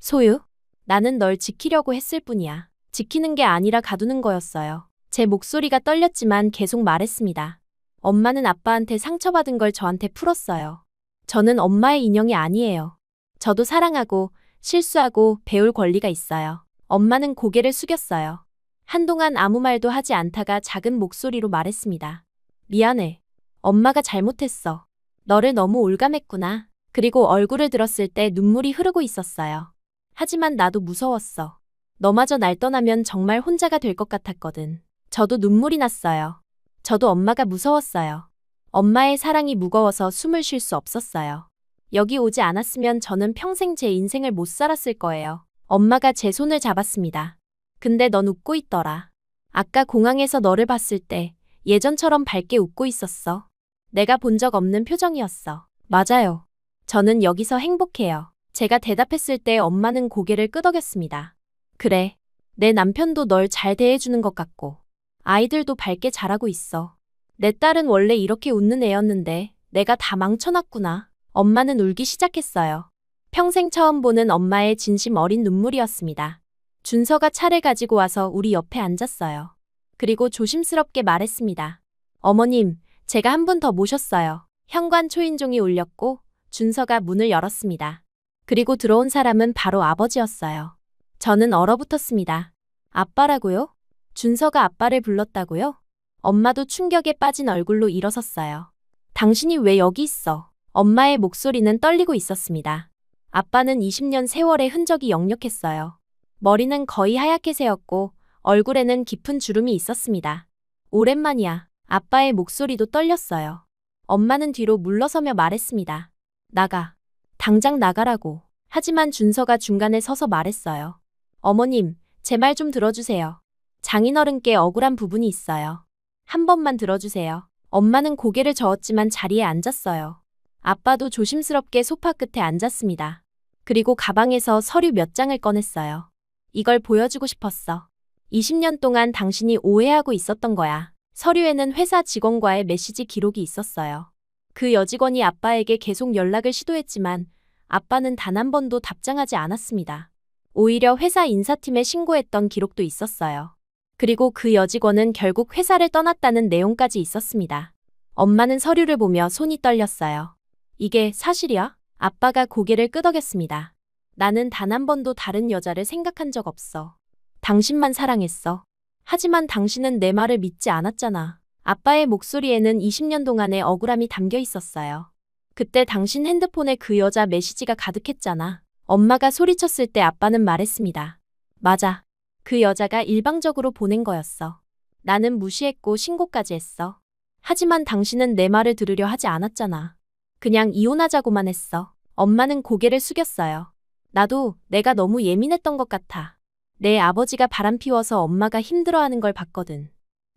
소유? 나는 널 지키려고 했을 뿐이야. 지키는 게 아니라 가두는 거였어요. 제 목소리가 떨렸지만 계속 말했습니다. 엄마는 아빠한테 상처받은 걸 저한테 풀었어요. 저는 엄마의 인형이 아니에요. 저도 사랑하고 실수하고 배울 권리가 있어요. 엄마는 고개를 숙였어요. 한동안 아무 말도 하지 않다가 작은 목소리로 말했습니다. 미안해. 엄마가 잘못했어. 너를 너무 올감했구나. 그리고 얼굴을 들었을 때 눈물이 흐르고 있었어요. 하지만 나도 무서웠어. 너마저 날 떠나면 정말 혼자가 될 것 같았거든. 저도 눈물이 났어요. 저도 엄마가 무서웠어요. 엄마의 사랑이 무거워서 숨을 쉴 수 없었어요. 여기 오지 않았으면 저는 평생 제 인생을 못 살았을 거예요. 엄마가 제 손을 잡았습니다. 근데 넌 웃고 있더라. 아까 공항에서 너를 봤을 때 예전처럼 밝게 웃고 있었어. 내가 본 적 없는 표정이었어. 맞아요. 저는 여기서 행복해요. 제가 대답했을 때 엄마는 고개를 끄덕였습니다. 그래. 내 남편도 널 잘 대해주는 것 같고 아이들도 밝게 자라고 있어. 내 딸은 원래 이렇게 웃는 애였는데 내가 다 망쳐놨구나. 엄마는 울기 시작했어요. 평생 처음 보는 엄마의 진심 어린 눈물이었습니다. 준서가 차를 가지고 와서 우리 옆에 앉았어요. 그리고 조심스럽게 말했습니다. 어머님, 제가 한 분 더 모셨어요. 현관 초인종이 울렸고 준서가 문을 열었습니다. 그리고 들어온 사람은 바로 아버지였어요. 저는 얼어붙었습니다. 아빠라고요? 준서가 아빠를 불렀다고요? 엄마도 충격에 빠진 얼굴로 일어섰어요. 당신이 왜 여기 있어? 엄마의 목소리는 떨리고 있었습니다. 아빠는 20년 세월의 흔적이 역력했어요. 머리는 거의 하얗게 새었고 얼굴에는 깊은 주름이 있었습니다. 오랜만이야. 아빠의 목소리도 떨렸어요. 엄마는 뒤로 물러서며 말했습니다. 나가. 당장 나가라고. 하지만 준서가 중간에 서서 말했어요. 어머님, 제 말 좀 들어주세요. 장인어른께 억울한 부분이 있어요. 한 번만 들어주세요. 엄마는 고개를 저었지만 자리에 앉았어요. 아빠도 조심스럽게 소파 끝에 앉았습니다. 그리고 가방에서 서류 몇 장을 꺼냈어요. 이걸 보여주고 싶었어. 20년 동안 당신이 오해하고 있었던 거야. 서류에는 회사 직원과의 메시지 기록이 있었어요. 그 여직원이 아빠에게 계속 연락을 시도했지만 아빠는 단 한 번도 답장하지 않았습니다. 오히려 회사 인사팀에 신고했던 기록도 있었어요. 그리고 그 여직원은 결국 회사를 떠났다는 내용까지 있었습니다. 엄마는 서류를 보며 손이 떨렸어요. 이게 사실이야? 아빠가 고개를 끄덕였습니다. 나는 단 한 번도 다른 여자를 생각한 적 없어. 당신만 사랑했어. 하지만 당신은 내 말을 믿지 않았잖아. 아빠의 목소리에는 20년 동안의 억울함이 담겨 있었어요. 그때 당신 핸드폰에 그 여자 메시지가 가득했잖아. 엄마가 소리쳤을 때 아빠는 말했습니다. 맞아. 그 여자가 일방적으로 보낸 거였어. 나는 무시했고 신고까지 했어. 하지만 당신은 내 말을 들으려 하지 않았잖아. 그냥 이혼하자고만 했어. 엄마는 고개를 숙였어요. 나도 내가 너무 예민했던 것 같아. 내 아버지가 바람 피워서 엄마가 힘들어하는 걸 봤거든.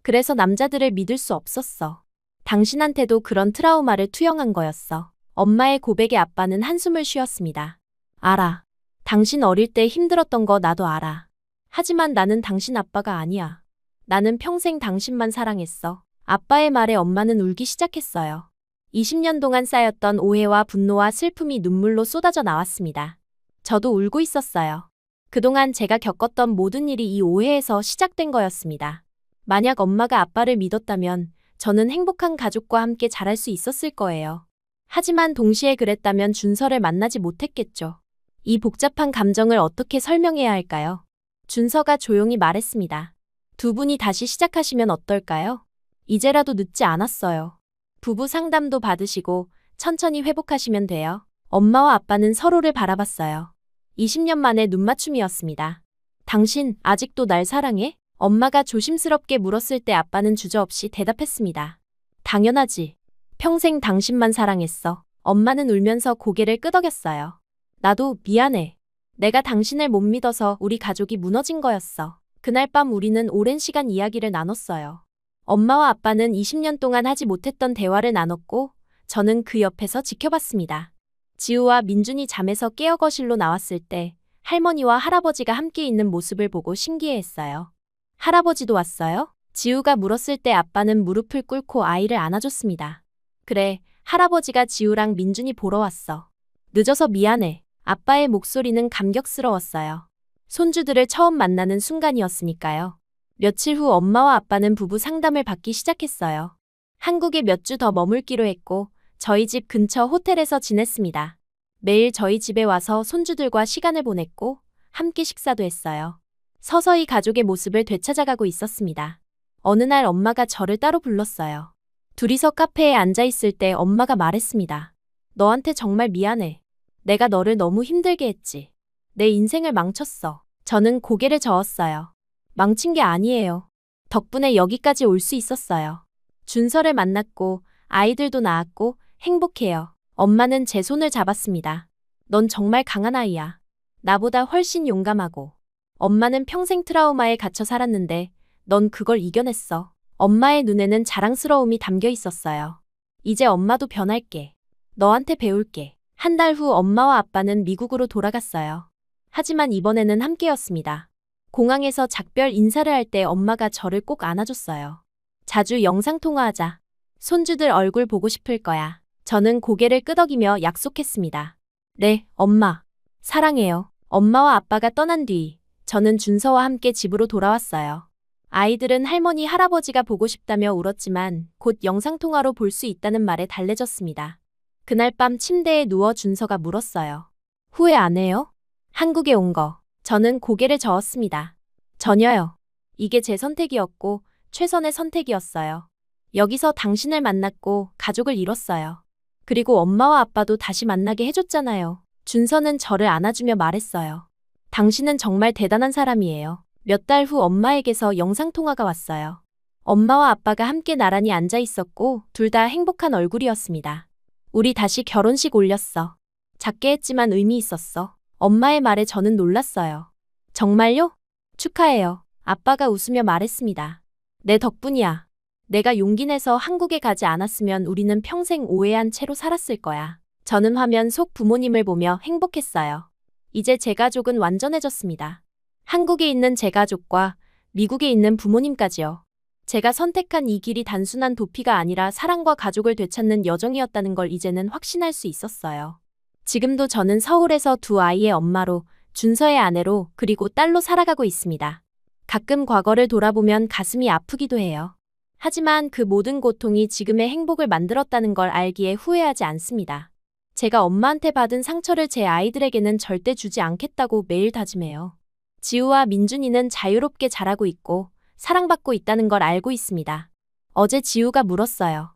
그래서 남자들을 믿을 수 없었어. 당신한테도 그런 트라우마를 투영한 거였어. 엄마의 고백에 아빠는 한숨을 쉬었습니다. 알아. 당신 어릴 때 힘들었던 거 나도 알아. 하지만 나는 당신 아빠가 아니야. 나는 평생 당신만 사랑했어. 아빠의 말에 엄마는 울기 시작했어요. 20년 동안 쌓였던 오해와 분노와 슬픔이 눈물로 쏟아져 나왔습니다. 저도 울고 있었어요. 그동안 제가 겪었던 모든 일이 이 오해에서 시작된 거였습니다. 만약 엄마가 아빠를 믿었다면 저는 행복한 가족과 함께 자랄 수 있었을 거예요. 하지만 동시에 그랬다면 준서를 만나지 못했겠죠. 이 복잡한 감정을 어떻게 설명해야 할까요? 준서가 조용히 말했습니다. 두 분이 다시 시작하시면 어떨까요? 이제라도 늦지 않았어요. 부부 상담도 받으시고 천천히 회복하시면 돼요. 엄마와 아빠는 서로를 바라봤어요. 20년 만에 눈맞춤이었습니다. 당신 아직도 날 사랑해? 엄마가 조심스럽게 물었을 때 아빠는 주저없이 대답했습니다. 당연하지. 평생 당신만 사랑했어. 엄마는 울면서 고개를 끄덕였어요. 나도 미안해. 내가 당신을 못 믿어서 우리 가족이 무너진 거였어. 그날 밤 우리는 오랜 시간 이야기를 나눴어요. 엄마와 아빠는 20년 동안 하지 못했던 대화를 나눴고 저는 그 옆에서 지켜봤습니다. 지우와 민준이 잠에서 깨어 거실로 나왔을 때 할머니와 할아버지가 함께 있는 모습을 보고 신기해했어요. 할아버지도 왔어요? 지우가 물었을 때 아빠는 무릎을 꿇고 아이를 안아줬습니다. 그래, 할아버지가 지우랑 민준이 보러 왔어. 늦어서 미안해. 아빠의 목소리는 감격스러웠어요. 손주들을 처음 만나는 순간이었으니까요. 며칠 후 엄마와 아빠는 부부 상담을 받기 시작했어요. 한국에 몇 주 더 머물기로 했고 저희 집 근처 호텔에서 지냈습니다. 매일 저희 집에 와서 손주들과 시간을 보냈고 함께 식사도 했어요. 서서히 가족의 모습을 되찾아가고 있었습니다. 어느 날 엄마가 저를 따로 불렀어요. 둘이서 카페에 앉아 있을 때 엄마가 말했습니다. 너한테 정말 미안해. 내가 너를 너무 힘들게 했지. 내 인생을 망쳤어. 저는 고개를 저었어요. 망친 게 아니에요. 덕분에 여기까지 올 수 있었어요. 준서를 만났고 아이들도 낳았고 행복해요. 엄마는 제 손을 잡았습니다. 넌 정말 강한 아이야. 나보다 훨씬 용감하고. 엄마는 평생 트라우마에 갇혀 살았는데 넌 그걸 이겨냈어. 엄마의 눈에는 자랑스러움이 담겨 있었어요. 이제 엄마도 변할게. 너한테 배울게. 한 달 후 엄마와 아빠는 미국으로 돌아갔어요. 하지만 이번에는 함께였습니다. 공항에서 작별 인사를 할 때 엄마가 저를 꼭 안아줬어요. 자주 영상통화하자. 손주들 얼굴 보고 싶을 거야. 저는 고개를 끄덕이며 약속했습니다. 네, 엄마. 사랑해요. 엄마와 아빠가 떠난 뒤 저는 준서와 함께 집으로 돌아왔어요. 아이들은 할머니, 할아버지가 보고 싶다며 울었지만 곧 영상통화로 볼 수 있다는 말에 달래졌습니다. 그날 밤 침대에 누워 준서가 물었어요. 후회 안 해요? 한국에 온 거. 저는 고개를 저었습니다. 전혀요. 이게 제 선택이었고 최선의 선택이었어요. 여기서 당신을 만났고 가족을 이뤘어요. 그리고 엄마와 아빠도 다시 만나게 해줬잖아요. 준서는 저를 안아주며 말했어요. 당신은 정말 대단한 사람이에요. 몇 달 후 엄마에게서 영상통화가 왔어요. 엄마와 아빠가 함께 나란히 앉아 있었고 둘 다 행복한 얼굴이었습니다. 우리 다시 결혼식 올렸어. 작게 했지만 의미 있었어. 엄마의 말에 저는 놀랐어요. 정말요? 축하해요. 아빠가 웃으며 말했습니다. 내 덕분이야. 내가 용기 내서 한국에 가지 않았으면 우리는 평생 오해한 채로 살았을 거야. 저는 화면 속 부모님을 보며 행복했어요. 이제 제 가족은 완전해졌습니다. 한국에 있는 제 가족과 미국에 있는 부모님까지요. 제가 선택한 이 길이 단순한 도피가 아니라 사랑과 가족을 되찾는 여정이었다는 걸 이제는 확신할 수 있었어요. 지금도 저는 서울에서 두 아이의 엄마로, 준서의 아내로, 그리고 딸로 살아가고 있습니다. 가끔 과거를 돌아보면 가슴이 아프기도 해요. 하지만 그 모든 고통이 지금의 행복을 만들었다는 걸 알기에 후회하지 않습니다. 제가 엄마한테 받은 상처를 제 아이들에게는 절대 주지 않겠다고 매일 다짐해요. 지우와 민준이는 자유롭게 자라고 있고 사랑받고 있다는 걸 알고 있습니다. 어제 지우가 물었어요.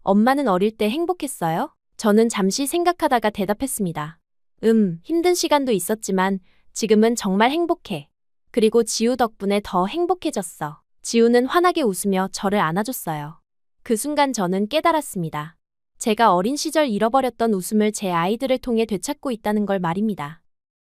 엄마는 어릴 때 행복했어요? 저는 잠시 생각하다가 대답했습니다. 힘든 시간도 있었지만 지금은 정말 행복해. 그리고 지우 덕분에 더 행복해졌어. 지우는 환하게 웃으며 저를 안아줬어요. 그 순간 저는 깨달았습니다. 제가 어린 시절 잃어버렸던 웃음을 제 아이들을 통해 되찾고 있다는 걸 말입니다.